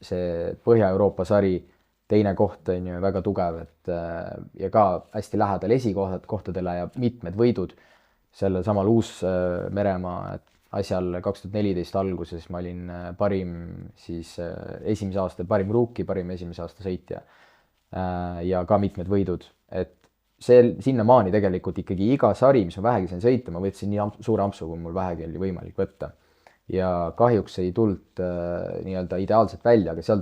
See Põhja-Euroopa sari teine koht on ju väga tugev, et ja ka hästi lähedal esikohtadele ja mitmed võidud. Selle samal Uus-Meremaa asjal 2014 alguses ma olin parim siis esimese aasta parim rookie, parim esimese aasta sõitja ja ka mitmed võidud. Et see sinnamaani tegelikult ikkagi iga sari, mis ma vähegi sain sõita, ma võtsin nii suure ampsu, kui mul vähegi oli võimalik võtta. Ja kahjuks ei tulnud nii-öelda ideaalselt välja, aga seal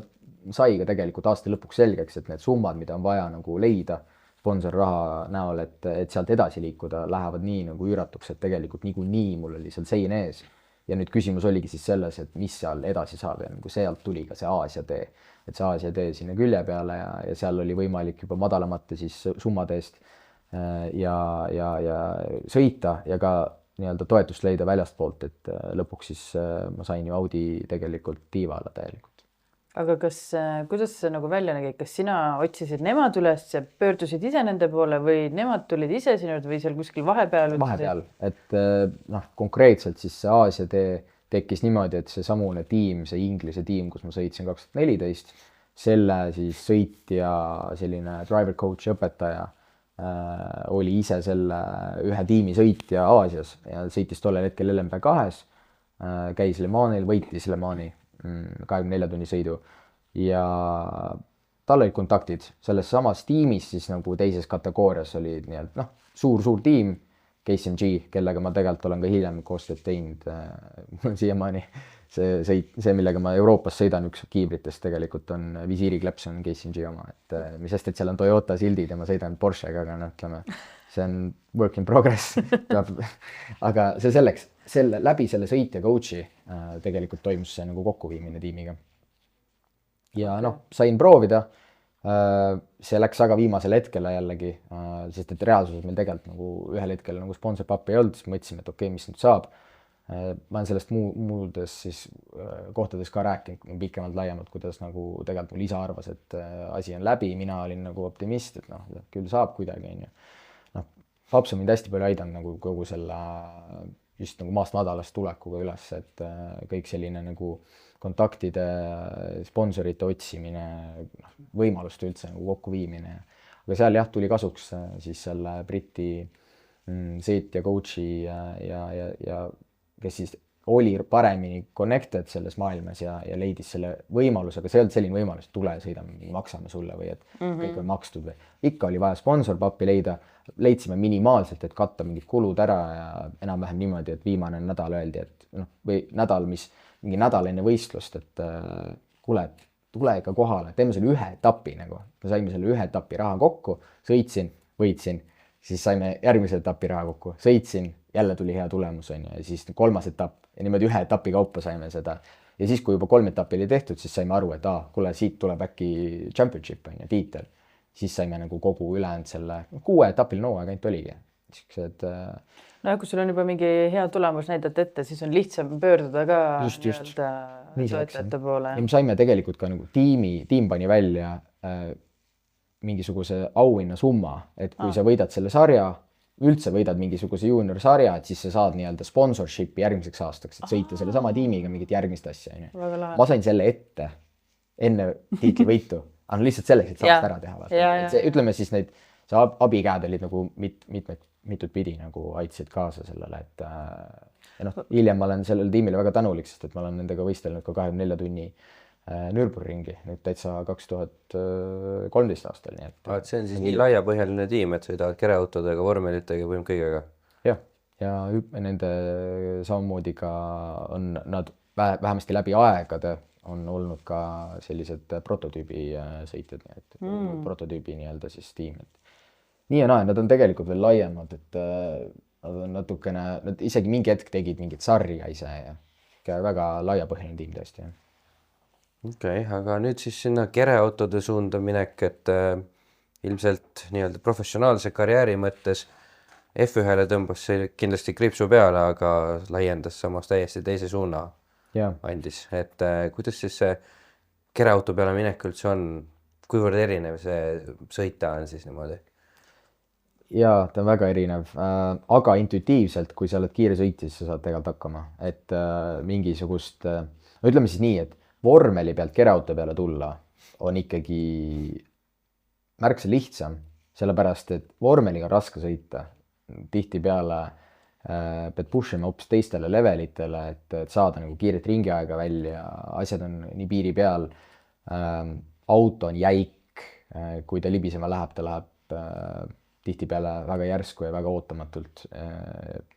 sai ka tegelikult aasta lõpuks selgeks, et need summad, mida on vaja nagu leida sponsorraha näol, et sealt edasi liikuda, lähevad nii nagu üüratuks, et tegelikult niikuinii mul oli seal sein ees. Ja nüüd küsimus oligi siis selles, et mis seal edasi saab ja nagu sealt tuli ka see Aasia tee. Et see Aasia tee sinna külje peale ja seal oli võimalik juba madalamate siis summade eest ja sõita ja ka nii-öelda toetust leida väljastpoolt, et lõpuks siis ma sain ju Audi tegelikult tiiva alla täielikult. Aga kuidas see nagu välja nägi, kas sina otsisid nemad üles ja pöördusid ise nende poole või nemad tulid ise sinu või seal kuskil vahepeal? Vahepeal, et konkreetselt siis see Aasia tee tekkis niimoodi, et see samune tiim, see Inglise tiim, kus ma sõitsin 2014, selle siis sõitja, selline driver coach õpetaja oli ise selle ühe tiimi sõitja Aasias ja sõitis tollel hetkel LMP2-s, käis Le Manil, võitis Le Mani 24 tunni sõidu ja tal olid kontaktid selles samas tiimis, siis nagu teises kategoorias oli nii-öelda suur tiim, KCMG, kellega ma tegelikult olen ka hiljem koostööd teinud. Mul on siiamaani see, millega ma Euroopas sõidan, üks kiibritest tegelikult on visiirikleps on KCMG oma, et mis hästi, et seal on Toyota sildid ja ma sõidan Porschega, aga ütleme, see on work in progress. Aga see selleks, läbi selle sõitja coachi tegelikult toimus see nagu kokkuviimine tiimiga. Ja sain proovida. See läks väga viimasel hetkele jällegi, sest et reaalsuses meil tegelikult nagu ühel hetkel nagu sponsorpappi ei olnud, siis mõtlesime, et okei, mis nüüd saab. Ma olen sellest muudes siis kohtades ka rääkinud pikemalt laiemalt, kuidas nagu tegelikult mul isa arvas, et asi on läbi, mina olin nagu optimist, et küll saab kuidagi. Paps on mind hästi palju aidanud nagu kogu selle just nagu maast madalast tulekuga üles, et kõik selline nagu kontaktide, sponsorite otsimine, võimaluste üldse nagu kokkuviimine. Aga seal tuli kasuks siis selle Briti sõitja coachi ja kes siis oli paremini connected selles maailmas ja leidis selle võimaluse, aga see ei olnud selline võimalus, et tule sõidame, maksame sulle või et kõik on makstud või. Ikka oli vaja sponsorpappi leida, leidsime minimaalselt, et katta mingid kulud ära ja enam-vähem niimoodi, et viimane nädal öeldi, et või mingi nädal enne võistlust, et kuule, tule ikka kohale, teeme selle ühe etapi nagu. Me saime selle ühe etapi raha kokku, sõitsin, võitsin, siis saime järgmise etapi raha kokku, sõitsin, jälle tuli hea tulemus on ja siis 3. etapp ja niimoodi ühe etapi kaupa saime seda. Ja siis, kui juba 3 etappi oli tehtud, siis saime aru, et kuule, siit tuleb äkki championship on ja tiitel. Siis saime nagu kogu ülejäänud selle 6 etapil nooaega ainult oligi. Kui sul on juba mingi hea tulemus näidata ette, siis on lihtsam pöörduda ka toetajate poole. Ja me saime tegelikult ka nagu tiim pani välja mingisuguse auhinna summa, et kui sa võidad selle sarja, üldse võidad mingisuguse junior sarja, et siis sa saad nii-öelda sponsorshipi järgmiseks aastaks, et sõita selle sama tiimiga mingit järgmist asja. Ma sain selle ette enne tiitlivõitu, aga lihtsalt selleks, et saaks ära teha. Ütleme siis need abikäed olid nagu mitut pidi nagu aitasid kaasa sellele, et hiljem ma olen sellele tiimile väga tänulik, sest et ma olen nendega võistelnud ka 24 tunni Nürburgringi nüüd täitsa 2013 aastal, nii et. See on siis nii laiapõhjaline tiim, et sõidavad kereautodega, vormelitega, põhimõtteliselt kõigega. Jah, ja nende samamoodi ka on nad vähemasti läbi aegade on olnud ka sellised prototüübi sõitjad, nii et prototüübi nii-öelda siis tiim. Nii ja naa, nad on tegelikult veel laiemad, et nad on natukene, nad isegi mingi hetk tegid mingit sarja ise ja väga laiapõhjaline tiim tõesti. Okei, aga nüüd siis sinna kereautode suunda minek, et ilmselt nii-öelda professionaalse karjääri mõttes F1-le tõmbas see kindlasti kripsu peale, aga laiendas samas täiesti teise suuna andis. Et kuidas siis see kereauto peale minek üldse on, kuivõrd erinev see sõita on siis niimoodi? Jaa, ta on väga erinev, aga intuitiivselt, kui sa oled kiire sõitja, siis sa saad tegelikult hakkama. Et mingisugust, ütleme siis nii, et vormeli pealt kereauto peale tulla on ikkagi märksa lihtsam, sellepärast, et vormeliga on raske sõita. Tihtipeale pead pushima hoopis teistele levelitele, et saada nagu kiiret ringiaega välja, asjad on nii piiri peal, auto on jäik, kui ta libisema läheb, ta läheb tihtipeale väga järsku ja väga ootamatult.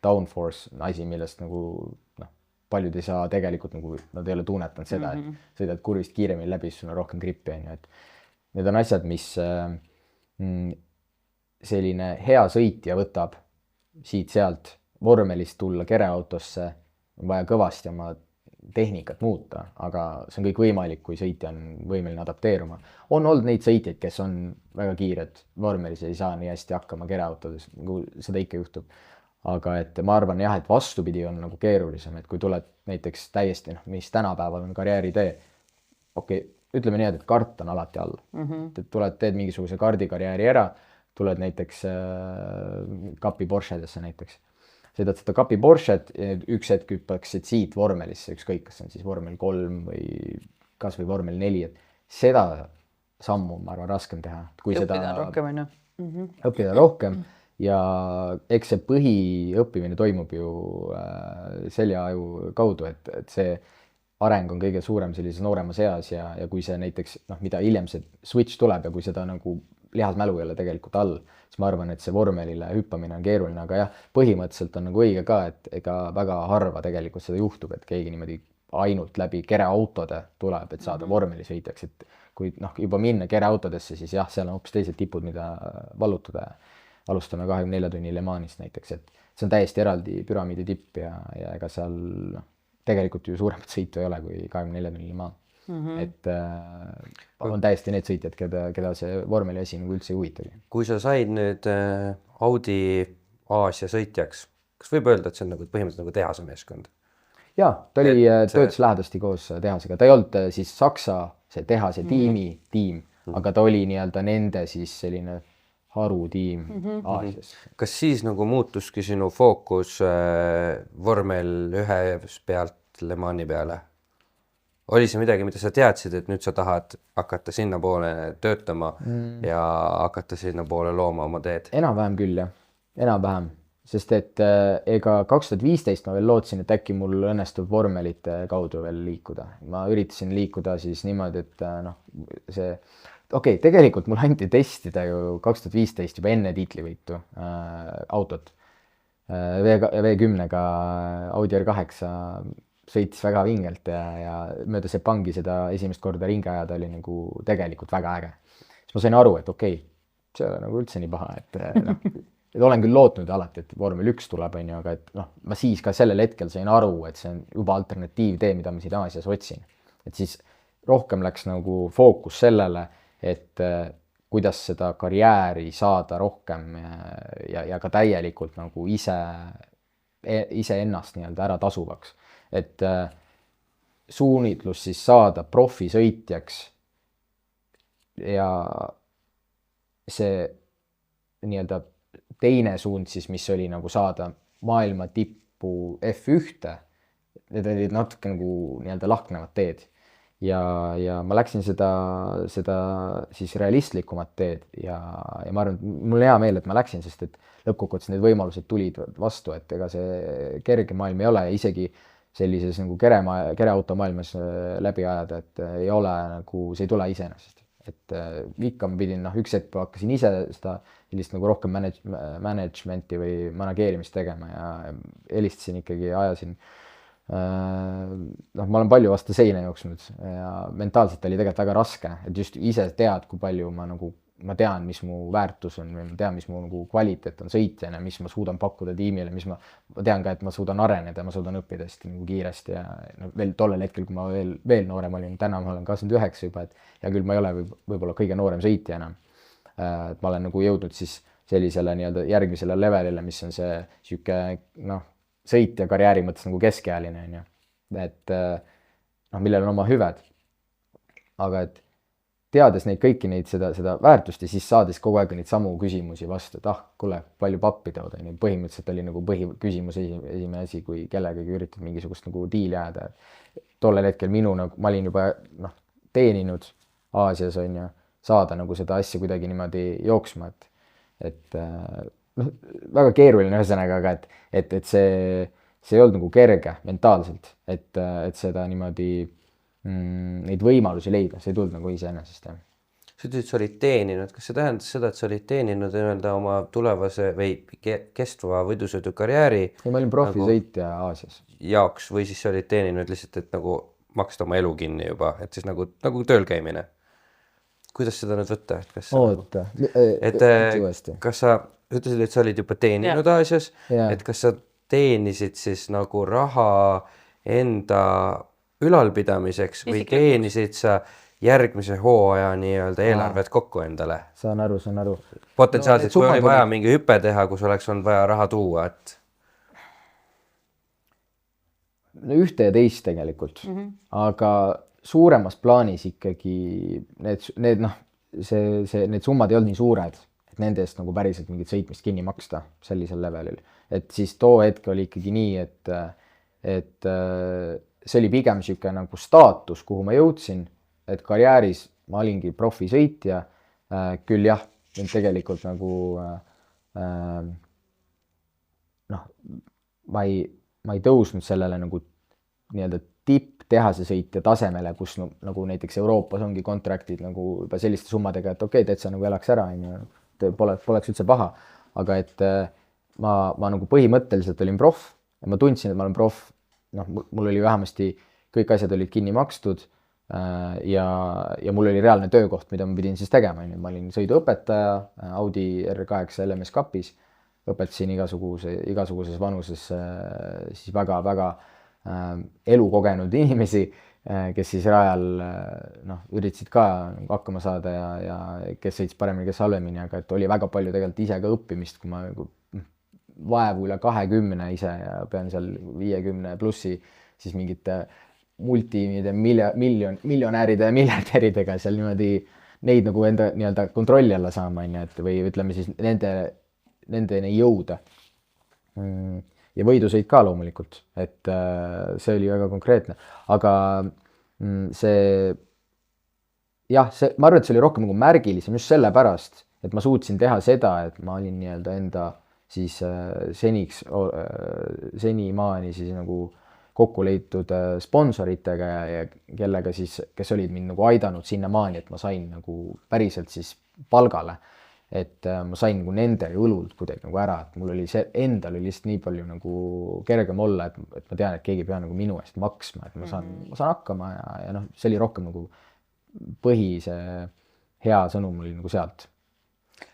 Downforce on asi, millest nagu paljud ei saa tegelikult nagu, nad ei ole tunnetanud seda, et sõidad kurvist kiiremini läbi, siis sul on rohkem grippi, et need on asjad, mis selline hea sõitja võtab siit-sealt vormelist tulla kereautosse, on vaja kõvasti oma tehnikat muuta, aga see on kõik võimalik, kui sõitja on võimeline adapteeruma. On olnud neid sõitjaid, kes on väga kiired vormelis ja ei saa nii hästi hakkama kereautodes, seda ikka juhtub. Aga et ma arvan jah, et vastupidi on nagu keerulisem, et kui tuled näiteks täiesti, mis tänapäeval on karjääritee, ütleme nii, et kart on alati all. Tuled, teed mingisuguse kardikarjääri ära, tuled näiteks kapi Porschedesse näiteks. Sõidad seda kapi Porschet, üks hetk hüppaksid siit vormelisse, ükskõik, kas on siis vormel 3 või kas või vormel 4, et seda sammu, ma arvan, raskem teha. Õppida rohkem, on ju. Õppida rohkem. Ja eks see põhiõppimine toimub ju seljaaju kaudu, et see areng on kõige suurem sellises nooremas eas ja kui see näiteks, mida hiljem see switch tuleb ja kui seda nagu lihasmälu ei ole tegelikult all, siis ma arvan, et see vormelile hüppamine on keeruline, aga jah, põhimõtteliselt on nagu õige ka, et ega väga harva tegelikult seda juhtub, et keegi niimoodi ainult läbi kereautode tuleb, et saada vormeli sõitjaks, et kui juba minna kereautodesse, siis jah, seal on hoopis teised tipud, mida vallutada. Alustame 24 tunni Le Manist näiteks, et see on täiesti eraldi püramiidi tipp ja ega seal tegelikult ju suuremat sõitu ei ole kui 24 tunni Le Mans. Et on täiesti need sõitjad, keda see vormeli asi nagu üldse ei huvitagi. Kui sa said nüüd Audi Aasia sõitjaks, kas võib öelda, et see on nagu põhimõtteliselt nagu tehase meeskond? Jaa, ta oli töötas lähedasti koos tehasega. Ta ei olnud siis Saksa see tehase tiim, aga ta oli nii-öelda nende siis selline harutiim Aasias. Kas siis nagu muutuski sinu fookus vormel 1 pealt Le Mani peale? Oli see midagi, mida sa teadsid, et nüüd sa tahad hakata sinna poole töötama ja hakata sinna poole looma oma teed? Enam-vähem küll, jah. Enam-vähem. Sest et ega 2015 ma veel lootsin, et äkki mul õnnestub vormelite kaudu veel liikuda. Ma üritasin liikuda siis niimoodi, et see tegelikult mul anti testida ju 2015 juba enne tiitlivõitu autot. V10-ga Audi R8 sõitis väga vingelt ja mööda Sepangi seda esimest korda ringi ajada oli nagu tegelikult väga äge. Siis ma sain aru, et see ei ole nagu üldse nii paha, et olen küll lootnud alati, et vormel 1 tuleb, aga et ma siis ka sellel hetkel sain aru, et see on juba alternatiivtee, mida ma siin Aasias otsin. Et siis rohkem läks nagu fookus sellele, et kuidas seda karjääri saada rohkem ja ka täielikult nagu ise ennast nii-öelda ära tasuvaks. Et suunitlus siis saada profisõitjaks ja see nii-öelda teine suund siis, mis oli nagu saada maailma tippu F1, need olid natuke nagu nii-öelda lahknevad teed. Ja ma läksin seda siis realistlikumat teed ja ma arvan, et mul hea meel, et ma läksin, sest et lõppkokkuvõttes need võimalused tulid vastu, et ega see kerge maailm ei ole ja isegi sellises nagu kereautomaailmas läbi ajada, et ei ole nagu, see ei tule iseenesest. Et ikka ma pidin, üks hetk hakkasin ise seda sellist nagu rohkem management'i või manageerimist tegema ja helistasin ikkagi, ajasin. Ma olen palju vastu seina jooksnud ja mentaalselt oli tegelikult väga raske, et just ise tead, kui palju ma tean, mis mu väärtus on või ma tean, mis mu nagu kvaliteet on sõitjana, mis ma suudan pakkuda tiimile, mis ma tean ka, et ma suudan areneda, ma suudan õppida hästi nagu kiiresti ja veel tollel hetkel, kui ma veel noorem olin, täna ma olen 29 juba, et ja küll ma ei ole võib-olla kõige noorem sõitja enam. Et ma olen nagu jõudnud siis sellisele nii-öelda järgmisele levelile, mis on see sihuke sõitja karjääri mõttes nagu keskealine on ju. Et millel on oma hüved. Aga et teades neid kõiki neid seda väärtust ja siis saades kogu aeg neid samu küsimusi vastu, et kuule, palju pappi tood, on ju. Põhimõtteliselt oli nagu põhiküsimus esimene asi, kui kellegagi üritad mingisugust nagu diili jääda. Tollel hetkel ma olin juba teeninud Aasias on ju, saada nagu seda asja kuidagi niimoodi jooksma, et väga keeruline ühesõnaga, aga et see ei olnud nagu kerge mentaalselt, et seda niimoodi neid võimalusi leida, see ei tulnud nagu iseenesest. Sa ütlesid, sa olid teeninud, kas see tähendas seda, et sa olid teeninud oma tulevase või kestva võidusõidukarjääri? Ma olin profisõitja Aasias. Jaoks või siis sa olid teeninud lihtsalt, et nagu maksta oma elu kinni juba, et siis nagu tööl käimine. Kuidas seda nüüd võtta? Kas sa ütlesid, et sa olid juba teeninud Aasias, et kas sa teenisid siis nagu raha enda ülalpidamiseks või teenisid sa järgmise hooaja nii-öelda eelarvet kokku endale? Saan aru. Potentsiaalselt, kui oli vaja mingi hüpe teha, kus oleks olnud vaja raha tuua, et? Ühte ja teist tegelikult, aga suuremas plaanis ikkagi need summad ei olnud nii suured, et nende eest nagu päriselt mingit sõitmist kinni maksta sellisel levelil. Et siis too hetk oli ikkagi nii, et see oli pigem siuke nagu staatus, kuhu ma jõudsin, et karjääris ma olingi profisõitja, küll jah, tegelikult nagu ma ei tõusnud sellele nagu nii-öelda tipptehase sõitja tasemele, kus nagu näiteks Euroopas ongi kontraktid nagu juba selliste summadega, et okei, täitsa nagu elaks ära, poleks üldse paha, aga et ma nagu põhimõtteliselt olin proff ja ma tundsin, et ma olen proff. Mul oli vähemasti, kõik asjad olid kinni makstud ja mul oli reaalne töökoht, mida ma pidin siis tegema. Ma olin sõiduõpetaja Audi R8 LMS Cupis, õpetasin igasuguses vanuses siis väga elukogenud inimesi, kes siis rajal üritasid ka hakkama saada ja kes sõits paremini, kes halvemini, aga et oli väga palju tegelikult ise ka õppimist, kui ma vaevu üle 20 ise ja pean seal 50 plussi siis mingite multimide miljonäride ja miljardäridega seal niimoodi neid nagu enda nii-öelda kontrolli alla saama, või ütleme siis nendeni jõuda. Ja võidusõit ka loomulikult, et see oli väga konkreetne, aga ma arvan, et see oli rohkem nagu märgilisem just sellepärast, et ma suutsin teha seda, et ma olin nii-öelda enda siis senimaani siis nagu kokku leitud sponsoritega ja kellega siis, kes olid mind nagu aidanud sinnamaani, et ma sain nagu päriselt siis palgale, et ma sain nagu nende õlult kuidagi nagu ära, et mul oli see, endal oli lihtsalt nii palju nagu kergem olla, et ma tean, et keegi ei pea nagu minu eest maksma, et ma saan hakkama ja see oli rohkem nagu see hea sõnum oli nagu sealt.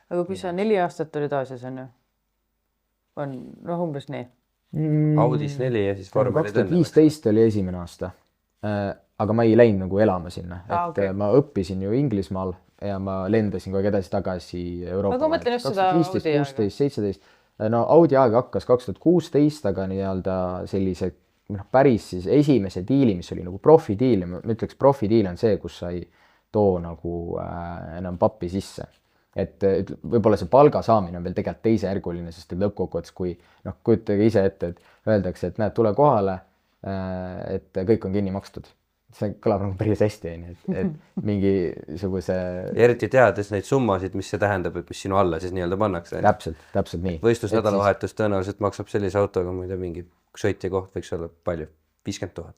Aga kui sa 4 aastat olid Aasias, on umbes nii? Audis 4 ja siis vormelid 2015 oli esimene aasta, aga ma ei läinud nagu elama sinna, et ma õppisin ju Inglismaal ja ma lendasin kogu aeg edasi-tagasi Euroopa. Aga mõtlen just seda Audi 15, 16, 17. Audi aeg hakkas 2016, aga nii-öelda sellise päris siis esimese diili, mis oli nagu profidiil, ma ütleks profidiil on see, kus sa ei too nagu enam pappi sisse. Et võib-olla see palga saamine on veel tegelikult teisejärguline, sest lõppkokkuvõttes, kui kujutage ise ette, et öeldakse, et näed, tule kohale, et kõik on kinni makstud. See kõlab nagu päris hästi, et mingisuguse... Eriti teades neid summasid, mis see tähendab, et mis sinu alla siis nii-öelda pannakse. Täpselt nii. Võistlusnädalavahetus tõenäoliselt maksab sellise autoga, ma ei tea, mingi sõitja koht võiks olla palju. 50 000.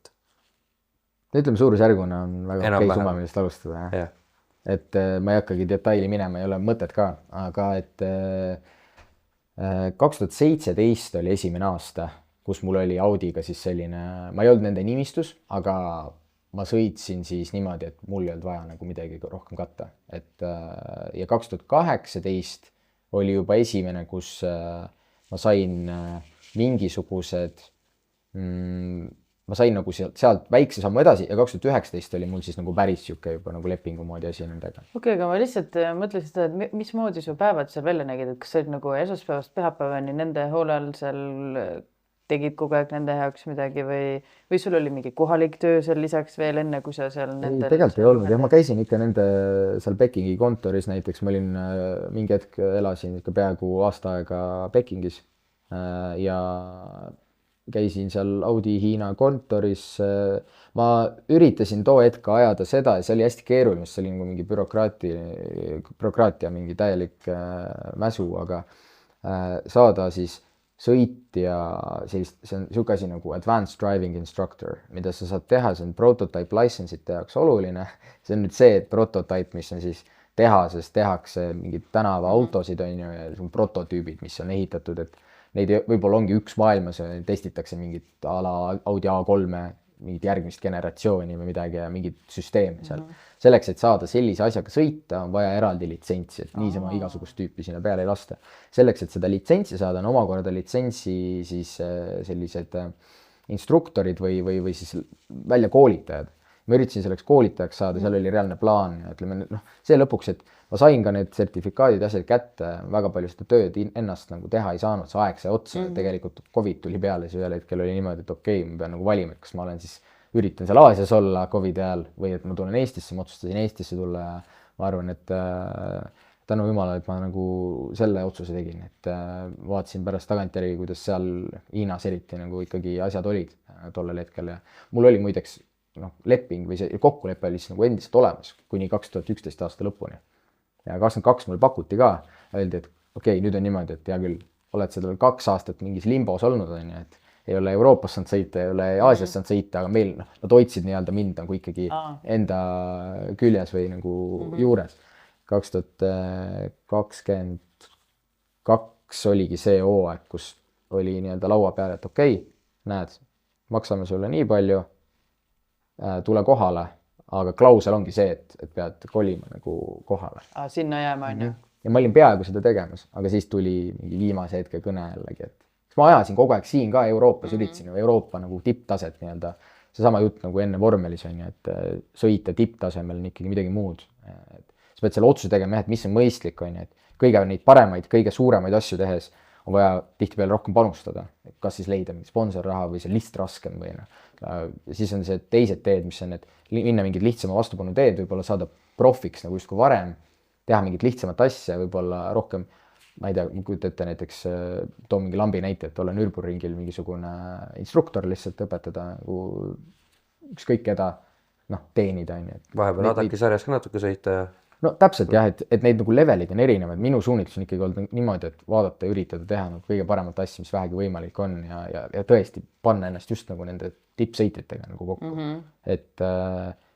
Ütleme, suurusjärguna on väga okei summa, millest alustada. Jah. Et ma ei hakkagi detaili minema, ei ole mõtet ka, aga et 2017 oli esimene aasta, kus mul oli Audiga siis selline, ma ei olnud nende nimistus, aga ma sõitsin siis niimoodi, et mul ei olnud vaja nagu midagi rohkem katta. Et ja 2018 oli juba esimene, kus ma sain mingisugused, ma sain nagu sealt väikse sammu edasi ja 2019 oli mul siis nagu päris siuke juba nagu lepingu moodi asi nendega. Okei, aga ma lihtsalt mõtlesin seda, et mismoodi su päevad seal välja nägid, et kas sa olid nagu esmaspäevast pühapäevani nende hoole all seal tegid kogu aeg nende jaoks midagi või sul oli mingi kohalik töö seal lisaks veel enne, kui sa seal nendel... Tegelikult ei olnud, jah, ma käisin ikka nende seal Pekingi kontoris näiteks, ma olin mingi hetk elasin ikka peaaegu aasta aega Pekingis ja käisin seal Audi Hiina kontoris. Ma üritasin too hetk ajada seda ja see oli hästi keeruline, see oli nagu mingi bürokraatia, mingi täielik mäsu, aga saada siis sõitja sellist, see on niisugune asi nagu advanced driving instructor, mida sa saad teha, see on prototype license'ite jaoks oluline. See on nüüd see, et prototype, mis on siis tehases, tehakse mingid tänavaautosid on ju ja prototüübid, mis on ehitatud, et neid võib-olla ongi üks maailmas ja testitakse mingit ala Audi A3, mingit järgmist generatsiooni või midagi ja mingit süsteemi seal. Selleks, et saada sellise asjaga sõita, on vaja eraldi litsentsi, et niisama igasugust tüüpi sinna peale ei lasta. Selleks, et seda litsentsi saada, on omakorda litsentsi siis sellised instruktorid või siis välja koolitajad. Ma üritasin selleks koolitajaks saada, seal oli reaalne plaan ja ütleme, see lõpuks, et ma sain ka need sertifikaadid asjad kätte, väga palju seda tööd ennast nagu teha ei saanud, see aeg sai otsa, tegelikult COVID tuli peale, siis ühel hetkel oli niimoodi, et okei, ma pean nagu valima, et kas ma olen siis, üritan seal Aasias olla COVID ajal või et ma tulen Eestisse, ma otsustasin Eestisse tulla ja ma arvan, et tänu Jumalale, et ma nagu selle otsuse tegin, et vaatasin pärast tagantjärgi, kuidas seal Hiinas eriti nagu ikkagi asjad olid tollel hetkel ja mul oli muideks leping või see kokkulepe oli siis nagu endiselt olemas kuni 2011 aasta lõpuni. Ja 22 mul pakuti ka, öeldi, et okei, nüüd on niimoodi, et hea küll, oled seda 2 aastat mingis limbos olnud, on ju, et ei ole Euroopas saanud sõita, ei ole Aasias saanud sõita, aga meil nad hoidsid nii-öelda mind nagu ikkagi enda küljes või nagu juures. 2022 oligi see hooaeg, kus oli nii-öelda laua peal, et okei, näed, maksame sulle nii palju, tule kohale, aga klausel ongi see, et pead kolima nagu kohale. Sinna jääma on ju. Ja ma olin peaaegu seda tegemas, aga siis tuli mingi viimase hetke kõne jällegi, et ma ajasin kogu aeg siin ka Euroopas, üritasin Euroopa nagu tipptaset nii-öelda. Seesama jutt nagu enne vormelis on ju, et sõita tipptasemel on ikkagi midagi muud. Sa pead selle otsuse tegema, et mis on mõistlik on ju, et kõige neid paremaid, kõige suuremaid asju tehes on vaja tihtipeale rohkem panustada. Kas siis leida mingi sponsorraha või see lihtsalt raskem või siis on see teised teed, mis on, et minna mingid lihtsama vastupanu teed, võib-olla saada profiks nagu justkui varem, teha mingit lihtsamat asja, võib-olla rohkem, ma ei tea, kujuta ette näiteks too mingi lambi näite, et olla Nürburgringil mingisugune instruktor lihtsalt õpetada nagu ükskõik keda teenida. Vahepeal Adaki sarjas ka natuke sõita ja... No täpselt jah, et neid nagu levelid on erinevad. Minu suunitlus on ikkagi olnud niimoodi, et vaadata ja üritada teha nagu kõige paremat asja, mis vähegi võimalik on ja tõesti panna ennast just nagu nende tippsõitjatega nagu kokku. Et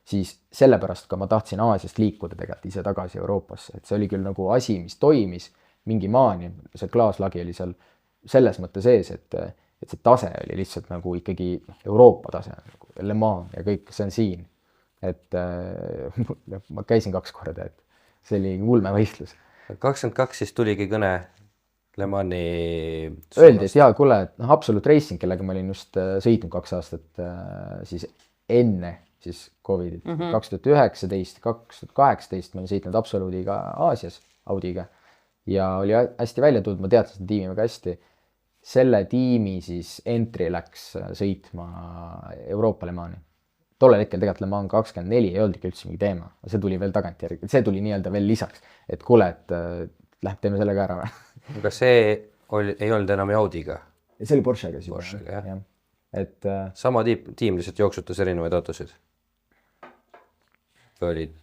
siis sellepärast ka ma tahtsin Aasiast liikuda tegelikult ise tagasi Euroopasse. Et see oli küll nagu asi, mis toimis mingi maani. See klaaslagi oli seal selles mõttes ees, et see tase oli lihtsalt nagu ikkagi Euroopa tase, nagu Le Mans ja kõik, see on siin. Et ma käisin 2 korda, et see oli ulmevõistlus. 22 siis tuligi kõne Le Mani... Öeldi, et kuule, et Absolute Racing, kellega ma olin just sõitnud 2 aastat siis enne siis Covidit. 2019, 2018 ma olin sõitnud Absolute'iga Aasias, Audiga ja oli hästi välja tulnud, ma teadsin seda tiimi väga hästi. Selle tiimi siis entry läks sõitma Euroopa Le Mani. Tollel hetkel tegelikult Le Mans 24 ei olnud ikka üldse mingi teema. See tuli veel tagantjärgi. See tuli nii-öelda veel lisaks, et kuule, et teeme selle ka ära. Aga see ei olnud enam Audiga? See oli Porschega siis. Porschega, jah. Et, sama tiim lihtsalt jooksutas erinevaid autosid? Või olid?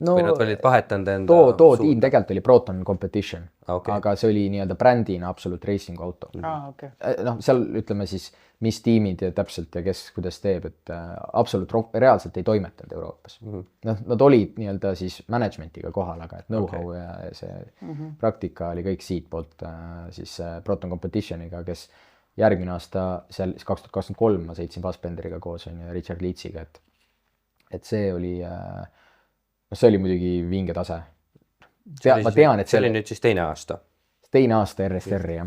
no või nad olid vahetanud enda too tiim tegelikult oli Proton Competition, Okay. aga see oli nii-öelda brändina Absolute Racingu auto. Okay. Noh, seal ütleme siis, mis tiimid ja täpselt ja kes kuidas teeb, et Absolute reaalselt ei toimetanud Euroopas. Noh, nad olid nii-öelda siis managementiga kohal, aga et know-how ja see praktika oli kõik siit poolt siis Proton Competitioniga, kes järgmine aasta seal 2023 ma sõitsin Fassbenderiga koos on ju Richard Leedsiga, et see oli muidugi vinge tase. Ma tean, et see oli nüüd siis teine aasta RSR-i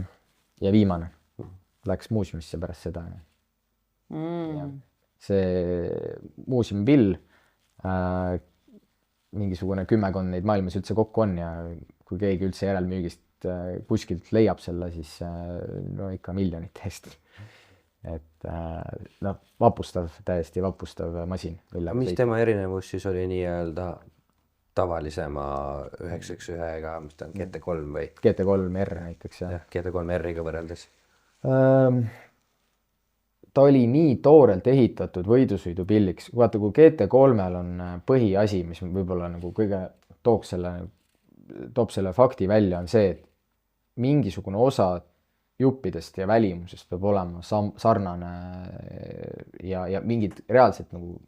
ja viimane. Läks muuseumisse pärast seda. See muuseumpill, mingisugune 10 neid maailmas üldse kokku on ja kui keegi üldse järelmüügist kuskilt leiab selle, siis no ikka miljonite eest. Et no täiesti vapustav masin. Mis tema erinevus siis oli nii-öelda tavalisema 911-ga, mis ta on GT3 või? GT3R näiteks, jah. GT3R-iga võrreldes. Ta oli nii toorelt ehitatud võidusõidupilliks. Vaata, kui GT3-l on põhiasi, mis võib-olla nagu kõige toob selle fakti välja, on see, et mingisugune osa juppidest ja välimusest peab olema sarnane ja mingid reaalselt nagu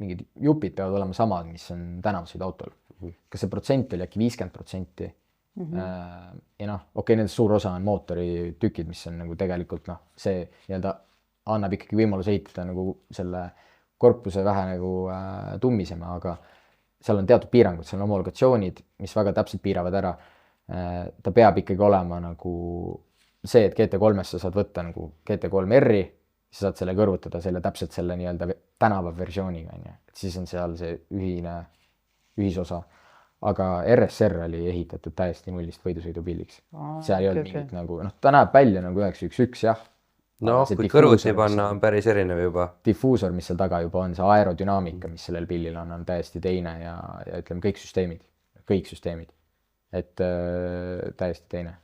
mingid jupid peavad olema samad, mis on tänavasõiduautol. Kas see protsent oli äkki 50%? Ja noh, nendest suur osa on mootori tükid, mis on nagu tegelikult see nii-öelda annab ikkagi võimalus ehitada nagu selle korpuse vähe nagu tummisema, aga seal on teatud piirangud, seal on homologatsioonid, mis väga täpselt piiravad ära. Ta peab ikkagi olema nagu see, et GT3-st sa saad võtta nagu GT3R-i, sa saad selle kõrvutada täpselt selle nii-öelda tänava versiooniga, et siis on seal see ühisosa. Aga RSR oli ehitatud täiesti nullist võidusõidupilliks. Seal ei olnud mingit nagu, ta näeb välja nagu 911, jah. No, kui kõrvuti panna on päris erinev juba. Diffuusor, mis seal taga juba on, see aerodünaamika, mis sellel pillil on täiesti teine ja ütleme kõik süsteemid. Et täiesti teine.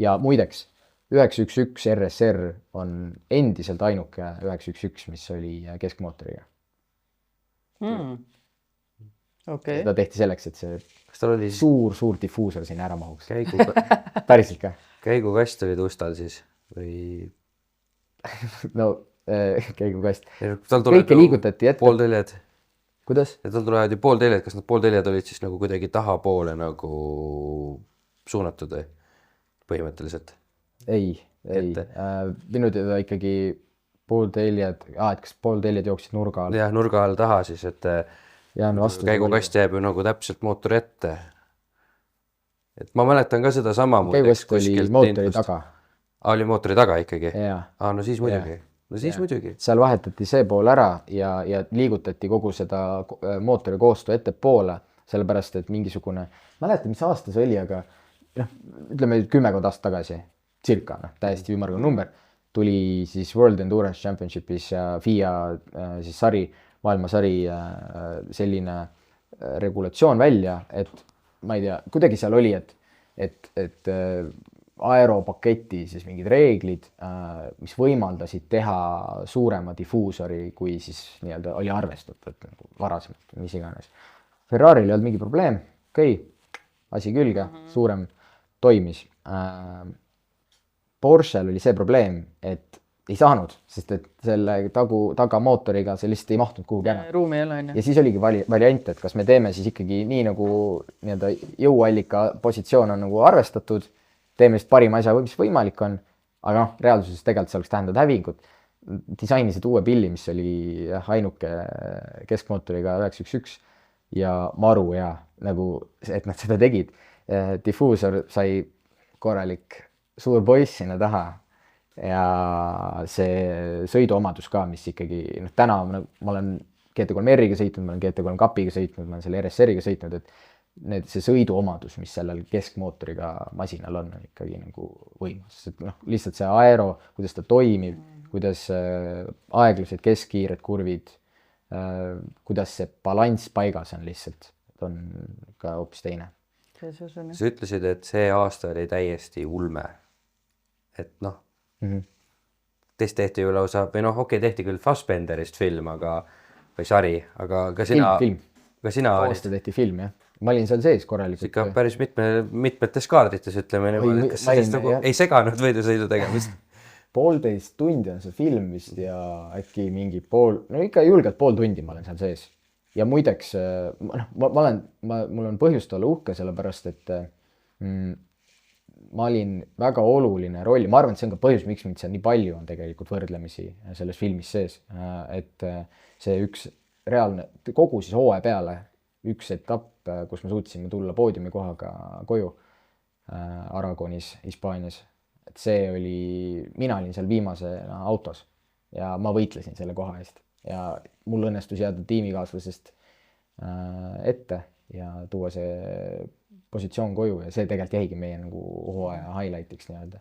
Ja muideks, 911 RSR on endiselt ainuke 911, mis oli keskmootoriga. Okay. Ta tehti selleks, et see oli suur diffuusor sinna ära mahuks. Päriselt ka? Käigukast oli tuustal siis või? No, käigukast. Kõike liigutati ette. Poolteljed. Kuidas? Ja tal tulevad ju poolteljed. Kas need poolteljed olid siis nagu kuidagi tahapoole nagu suunatud või? Põhimõtteliselt? Ei. Minu teada ikkagi poolteljed, et kas poolteljed jooksid nurga all? Jah, nurga all taha siis, et käigukast jääb ju nagu täpselt mootori ette. Et ma mäletan ka seda sama. Käigukast oli mootori taga. Oli mootori taga ikkagi? No siis muidugi. Seal vahetati see pool ära ja liigutati kogu seda mootori koostu ettepoole, sellepärast, et mingisugune, mäletan, mis aasta see oli, aga ütleme 10 aastat tagasi, circa, täiesti ümmargune number, tuli siis World Endurance Championshipis ja FIA siis maailmasari selline regulatsioon välja, et ma ei tea, kuidagi seal oli, et aeropaketi siis mingid reeglid, mis võimaldasid teha suurema diffuusori, kui siis nii-öelda oli arvestatud nagu varasemalt, mis iganes. Ferrari'l ei olnud mingi probleem, asi külge, suurem toimis. Porsche'l oli see probleem, et ei saanud, sest et selle tagamootoriga see lihtsalt ei mahtunud kuhugi ära. Ruumi ei ole, ja siis oligi variant, et kas me teeme siis ikkagi nii nagu nii-öelda jõuallika positsioon on nagu arvestatud, teeme vist parima asja, mis võimalik on, aga reaalsuses tegelikult see oleks tähendanud hävingut. Disainisid uue pilli, mis oli ainuke keskmootoriga 911 ja maru hea, nagu, et nad seda tegid. Diffuusor sai korralik suur poiss sinna taha ja see sõiduomadus ka, mis ikkagi, täna ma olen GT3R-iga sõitnud, ma olen GT3 Cupiga sõitnud, ma olen selle RSR-iga sõitnud, et see sõiduomadus, mis sellel keskmootoriga masinal on ikkagi nagu võimas. Lihtsalt see aero, kuidas ta toimib, kuidas aeglased keskkiired kurvid, kuidas see balanss paigas on lihtsalt, on ka hoopis teine. Sa ütlesid, et see aasta oli täiesti ulme. Et teist tehti ju lausa, või tehti küll Fassbenderist film, või sari, aga ka sina... Aga sina olid aasta tehti film, jah. Ma olin seal sees korralikult. ikka päris mitmetes kaadrites, ütleme niimoodi, kas sellest nagu ei seganud võidusõidu tegemist? 1,5 tundi on see film vist ja äkki mingi no ikka julgelt 0,5 tundi ma olen seal sees. Ja muideks, mul on põhjust olla uhke, sellepärast, et ma olin väga oluline roll. Ma arvan, et see on ka põhjus, miks mind seal nii palju on tegelikult võrdlemisi selles filmis sees. Et see üks reaalne, kogu siis hooaja peale üks etapp, kus me suutsime tulla poodiumi kohaga koju Aragonis, Hispaanias. Et see oli, mina olin seal viimasena autos ja ma võitlesin selle koha eest. Ja mul õnnestus jääda tiimikaaslasest ette ja tuua see positsioon koju ja see tegelikult jäigi meie nagu hooaja highlightiks nii-öelda.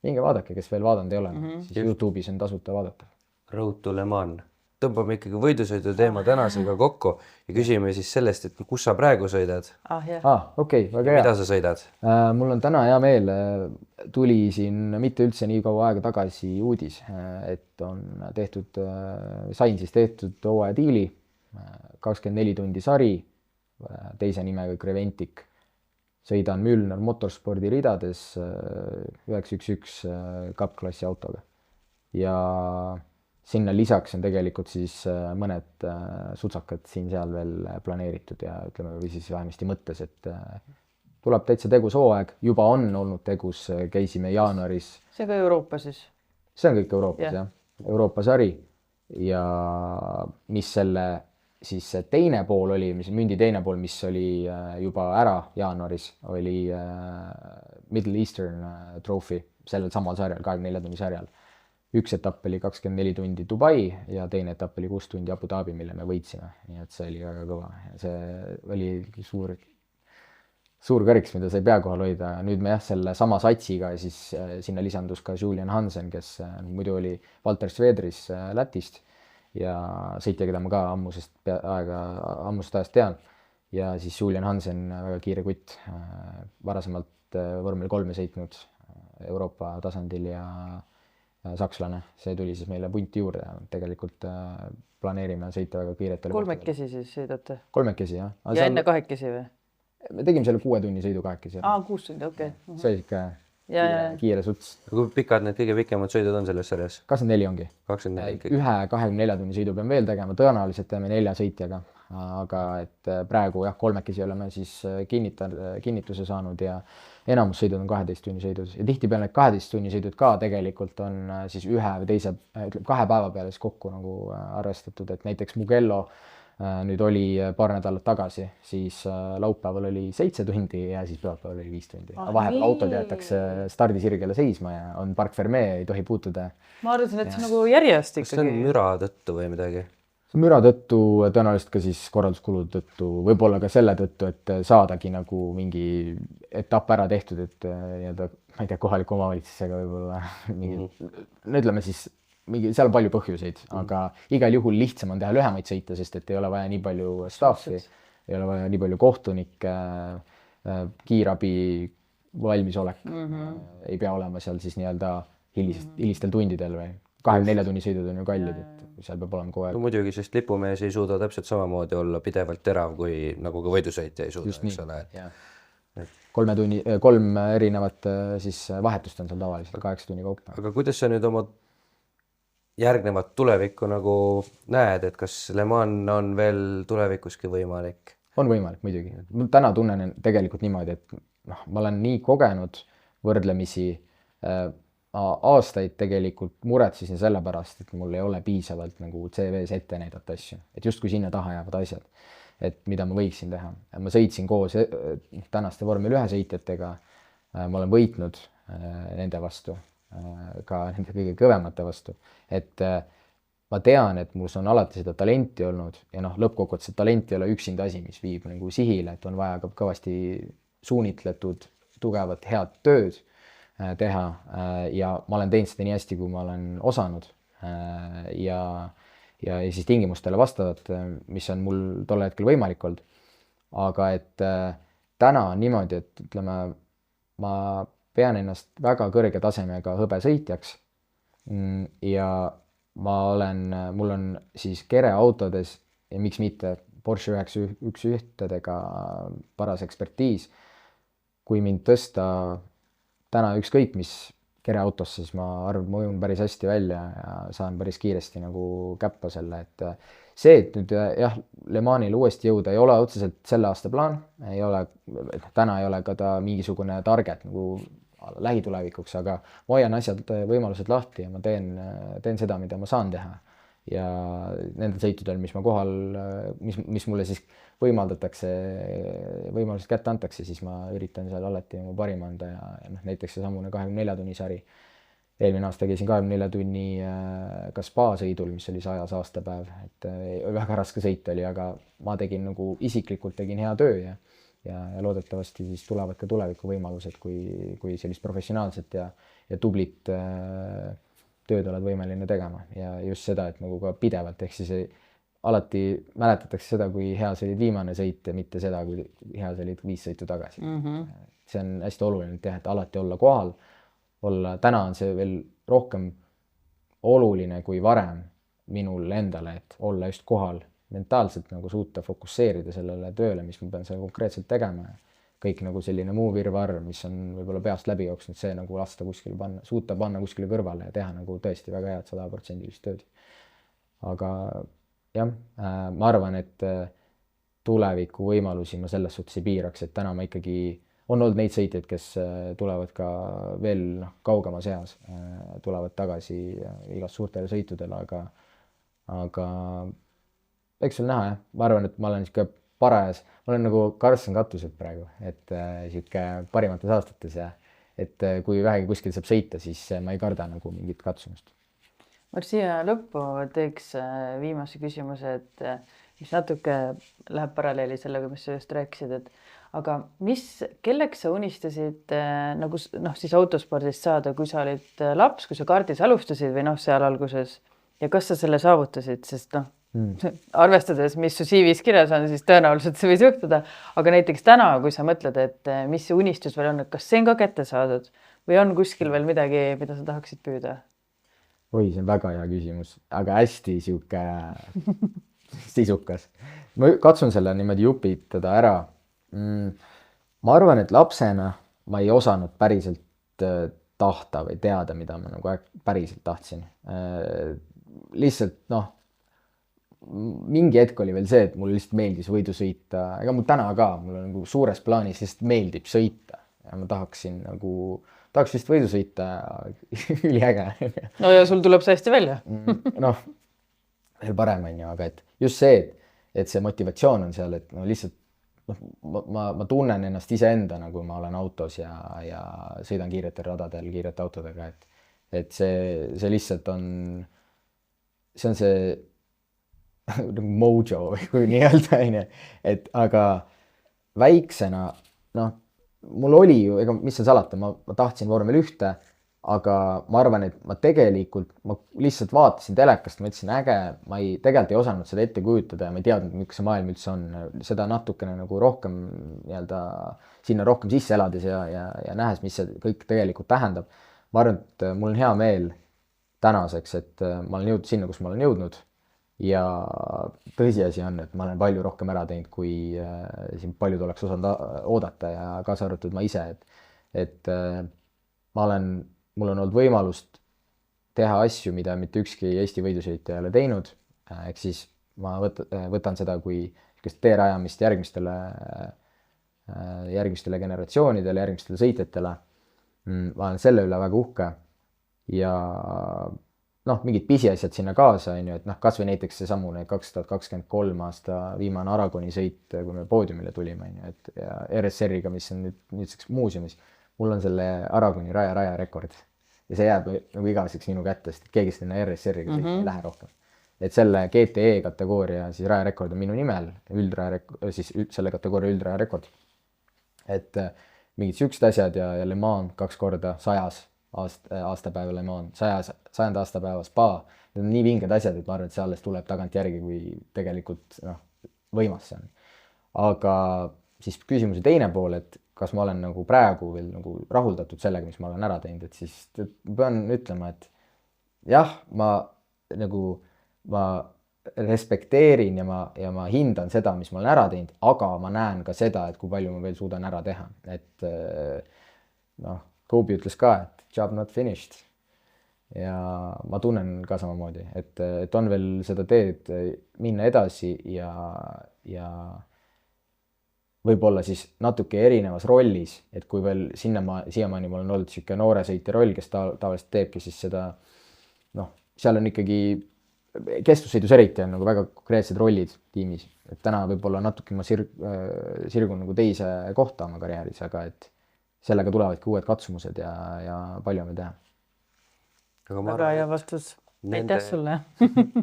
Minge vaadake, kes veel vaadanud ei ole, siis YouTube'is on tasuta vaadata. Road to Le Mans. Tõmbame ikkagi võidusõidu teema tänasega kokku ja küsime siis sellest, et kus sa praegu sõidad? Okei, väga hea. Mida sa sõidad? Mul on täna hea meel. Tuli siin mitte üldse nii kaua aega tagasi uudis, et on tehtud, sain siis tehtud hooaja diili, 24 tundi sari, teise nimega Creventic. Sõidan Müllner Motorspordi ridades 911 Cup-klassi autoga. Ja sinna lisaks on tegelikult siis mõned sutsakad siin-seal veel planeeritud ja ütleme, või siis vähemasti mõttes, et tuleb täitsa tegus hooaeg, juba on olnud tegus, käisime jaanuaris. See ka Euroopa siis? See on kõik Euroopas, jah. Euroopa sari ja mis selle siis teine pool oli, mis mündi teine pool, mis oli juba ära jaanuaris, oli Middle Eastern Trophy sellel samal sarjal, 24 tunni sarjal. Üks etapp oli 24 tundi Dubai ja teine etapp oli 6 tundi Abu Dhabi, mille me võitsime. Nii et see oli väga kõva. See oli suur kõriks, mida sai pea kohal hoida. Nüüd me selle sama satsiga siis sinna lisandus ka Julian Hansen, kes muidu oli Walter Svedris Lätist ja sõitja, keda ma ka ammusest ajast tean. Ja siis Julian Hansen, väga kiire kutt, varasemalt vormel 3 sõitnud Euroopa tasandil ja sakslane, see tuli siis meile punti juurde ja tegelikult planeerime sõita väga kiiret. Kolmekesi siis sõidate? Kolmekesi, jah. Ja enne kahekesi või? Me tegime selle 6 tunni sõidu kahekesi. 6 tundi, okei. See oli ikka kiire suts. Kui pikad need kõige pikemad sõidud on selles sarjas? 24 ongi. 24. Ühe 24 tunni sõidu peame veel tegema, tõenäoliselt teeme 4 sõitjaga. Aga et praegu jah, kolmekesi oleme siis kinnituse saanud ja enamus sõidud on 12 tunni sõidud. Ja tihtipeale need 12 tunni sõidud ka tegelikult on siis ühe või teise, 2 päeva peale siis kokku nagu arvestatud, et näiteks Mugello nüüd oli paar nädalat tagasi, siis laupäeval oli 7 tundi ja siis pühapäeval oli 5 tundi. Vahepeal autod jäetakse stardisirgele seisma ja on park ferme, ei tohi puutuda. Ma arvasin, et see nagu järjest ikkagi. Kas see on müra tõttu või midagi? See on müra tõttu, tõenäoliselt ka siis korralduskulude tõttu, võib-olla ka selle tõttu, et saadagi nagu mingi etapp ära tehtud, et nii-öelda, ma ei tea, kohaliku omavalitsusega võib-olla ütleme siis seal on palju põhjuseid, aga igal juhul lihtsam on teha lühemaid sõite, sest et ei ole vaja nii palju staffi, ei ole vaja nii palju kohtunikke, kiirabi valmisolek ei pea olema seal siis nii-öelda hilistel tundidel või 24 tunni sõidud on ju kallid, et seal peab olema kogu aeg. No muidugi, sest lipumees ei suuda täpselt samamoodi olla pidevalt terav, kui nagu ka võidusõitja ei suuda, eks ole. 3 erinevat siis vahetust on seal tavaliselt 8 tunni kaupa. Aga kuidas sa nüüd oma järgnevat tulevikku nagu näed, et kas Le Mans on veel tulevikuski võimalik? On võimalik, muidugi. Ma täna tunnen tegelikult niimoodi, et ma olen nii kogenud võrdlemisi aastaid tegelikult muretsesin selle pärast, et mul ei ole piisavalt nagu CV-s ette näidata asju, et justkui sinna taha jäävad asjad, et mida ma võiksin teha. Ma sõitsin koos tänaste vormel 1 sõitjatega, ma olen võitnud nende vastu, ka nende kõige kõvemate vastu, et ma tean, et mul on alati seda talenti olnud ja lõppkokkuvõttes talent ei ole üksinda asi, mis viib nagu sihile, et on vaja ka kõvasti suunitletud, tugevat, head tööd teha ja ma olen teinud seda nii hästi, kui ma olen osanud ja siis tingimustele vastavat, mis on mul tol hetkel võimalik olnud. Aga et täna on niimoodi, et ütleme, ma pean ennast väga kõrge tasemega hõbesõitjaks ja mul on siis kere autodes ja miks mitte Porsche 911-dega paras ekspertiis. Kui mind tõsta täna ükskõik mis kereautosse, siis ma arvan, et ma ujun päris hästi välja ja saan päris kiiresti nagu käppa selle, et see, et nüüd jah, Le Manile uuesti jõuda ei ole otseselt selle aasta plaan, ei ole, täna ei ole ka ta mingisugune target nagu lähitulevikuks, aga ma hoian asjad, võimalused lahti ja ma teen seda, mida ma saan teha. Ja nendel sõitudel, mis ma kohal, mis mulle siis võimaldatakse, võimalused kätte antakse, siis ma üritan seal alati mu parim anda ja näiteks see samune 24 tunni sari. Eelmine aasta käisin 24 tunni ka spa sõidul, mis oli 100. aastapäev, et väga raske sõit oli, aga ma tegin nagu isiklikult tegin hea töö ja loodetavasti siis tulevad ka tuleviku võimalused, kui sellist professionaalset ja tublit tööd oled võimeline tegema ja just seda, et nagu ka pidevalt, ehk siis alati mäletatakse seda, kui hea see oli viimane sõit ja mitte seda, kui hea see oli 5 sõitu tagasi. See on hästi oluline teha, et alati olla kohal, täna on see veel rohkem oluline kui varem minul endale, et olla just kohal, mentaalselt nagu suuta fokusseerida sellele tööle, mis ma pean seal konkreetselt tegema. Kõik nagu selline muu virvarr, mis on võib-olla peast läbi jooksnud, see nagu lasta kuskile panna, suuta panna kuskile kõrvale ja teha nagu tõesti väga head 100% tööd. Aga jah, ma arvan, et tuleviku võimalusi ma selles suhtes ei piiraks, et täna ma ikkagi on olnud neid sõitjaid, kes tulevad ka veel kaugemas eas, tulevad tagasi igast suurtele sõitudele, aga eks veel näha, jah. Ma arvan, et ma olen niisugune parajas, ma olen nagu Karlsson katused praegu, et sihuke parimates aastates ja et kui vähegi kuskil saab sõita, siis ma ei karda nagu mingit katsumust. Ma siia lõppu teeks viimase küsimuse, et mis natuke läheb paralleeli sellega, mis sa just rääkisid, et aga kelleks sa unistasid nagu siis autospordist saada, kui sa olid laps, kui sa kardis alustasid või seal alguses ja kas sa selle saavutasid, sest arvestades, mis su CV-s kirjas on, siis tõenäoliselt see võis juhtuda, aga näiteks täna, kui sa mõtled, et mis see unistus veel on, et kas see on ka kätte saadud või on kuskil veel midagi, mida sa tahaksid püüda? Oi, see on väga hea küsimus, aga hästi sihuke sisukas. Ma katsun selle niimoodi jupitada ära. Ma arvan, et lapsena ma ei osanud päriselt tahta või teada, mida ma nagu päriselt tahtsin. Lihtsalt mingi hetk oli veel see, et mulle lihtsalt meeldis võidu sõita, ega mul täna ka, mul nagu suures plaanis lihtsalt meeldib sõita ja ma tahaks vist võidu sõita üliäge. No ja sul tuleb see hästi välja. Veel parem on ju, aga et just see, et see motivatsioon on seal, et lihtsalt ma tunnen ennast iseenda, nagu ma olen autos ja sõidan kiiretel radadel, kiirete autodega, et see lihtsalt on see mojo või nii öelda, et aga väiksena, mul oli ju, ega mis seal salata, ma tahtsin vormel 1, aga ma arvan, et ma lihtsalt vaatasin telekast, ma ütlesin äge, ma tegelikult ei osanud seda ette kujutada ja ma ei teadnud, miks see maailm üldse on, seda natukene nagu rohkem sinna rohkem sisse elades ja nähes, mis see kõik tegelikult tähendab. Ma arvan, et mul on hea meel tänaseks, et ma olen jõudnud sinna, kus ma olen jõudnud. Ja tõsiasi on, et ma olen palju rohkem ära teinud, kui siin paljud oleks osanud oodata ja kaasa arvatud ma ise, et mul on olnud võimalust teha asju, mida mitte ükski Eesti võidusõitja ei ole teinud. Ehk siis ma võtan seda kui tee rajamist järgmistele generatsioonidele, järgmistele sõitjatele. Ma olen selle üle väga uhke ja mingid pisiasjad sinna kaasa, et kas või näiteks see samune 2023 aasta viimane Aragoni sõit, kui me poodiumile tulime, et RSR-iga, mis on nüüdseks muuseumis, mul on selle Aragoni raja rekord ja see jääb nagu igaveseks minu kätte, sest keegi sinna RSR-iga ei lähe rohkem. Et selle GTE kategooria siis raja rekord on minu nimel, siis selle kategooria üldraja rekord. Et mingid süksid asjad ja Le Mans 2 korda 100 aastapäeva Le Mans, 100. aastapäeva spa. Need on nii vinged asjad, et ma arvan, et see alles tuleb tagant järgi, kui tegelikult võimas see on. Aga siis küsimuse teine pool, et kas ma olen nagu praegu veel nagu rahuldatud sellega, mis ma olen ära teinud, et siis pean ütlema, et jah, ma respekteerin ja ma hindan seda, mis ma olen ära teinud, aga ma näen ka seda, et kui palju ma veel suudan ära teha. Et noh, Kobe ütles ka, et job not finished. Ja ma tunnen ka samamoodi, et on veel seda teed minna edasi ja võib-olla siis natuke erinevas rollis, et kui veel siiamaani mul on olnud siuke noore sõitja roll, kes tavaliselt teebki siis seda, noh, seal on ikkagi kestvussõidus eriti on nagu väga konkreetsed rollid tiimis, et täna võib-olla natuke ma sirgun nagu teise kohta oma karjääris, aga et sellega tulevadki uued katsumused ja palju on veel teha. Väga hea vastus. Aitäh sulle.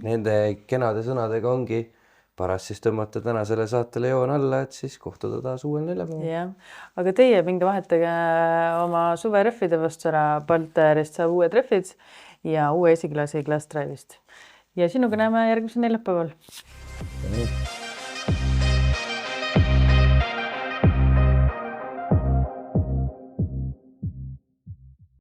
Nende kenade sõnadega ongi paras siis tõmmata tänasele saatele joon alla, et siis kohtuda taas uuel neljapäeval. Jah, aga teie minge vahetage oma suverehvide vastu ära, Balterist saab uued rehvid ja uue esiklasi Glass Drive'ist. Ja sinuga näeme järgmisel neljapäeval.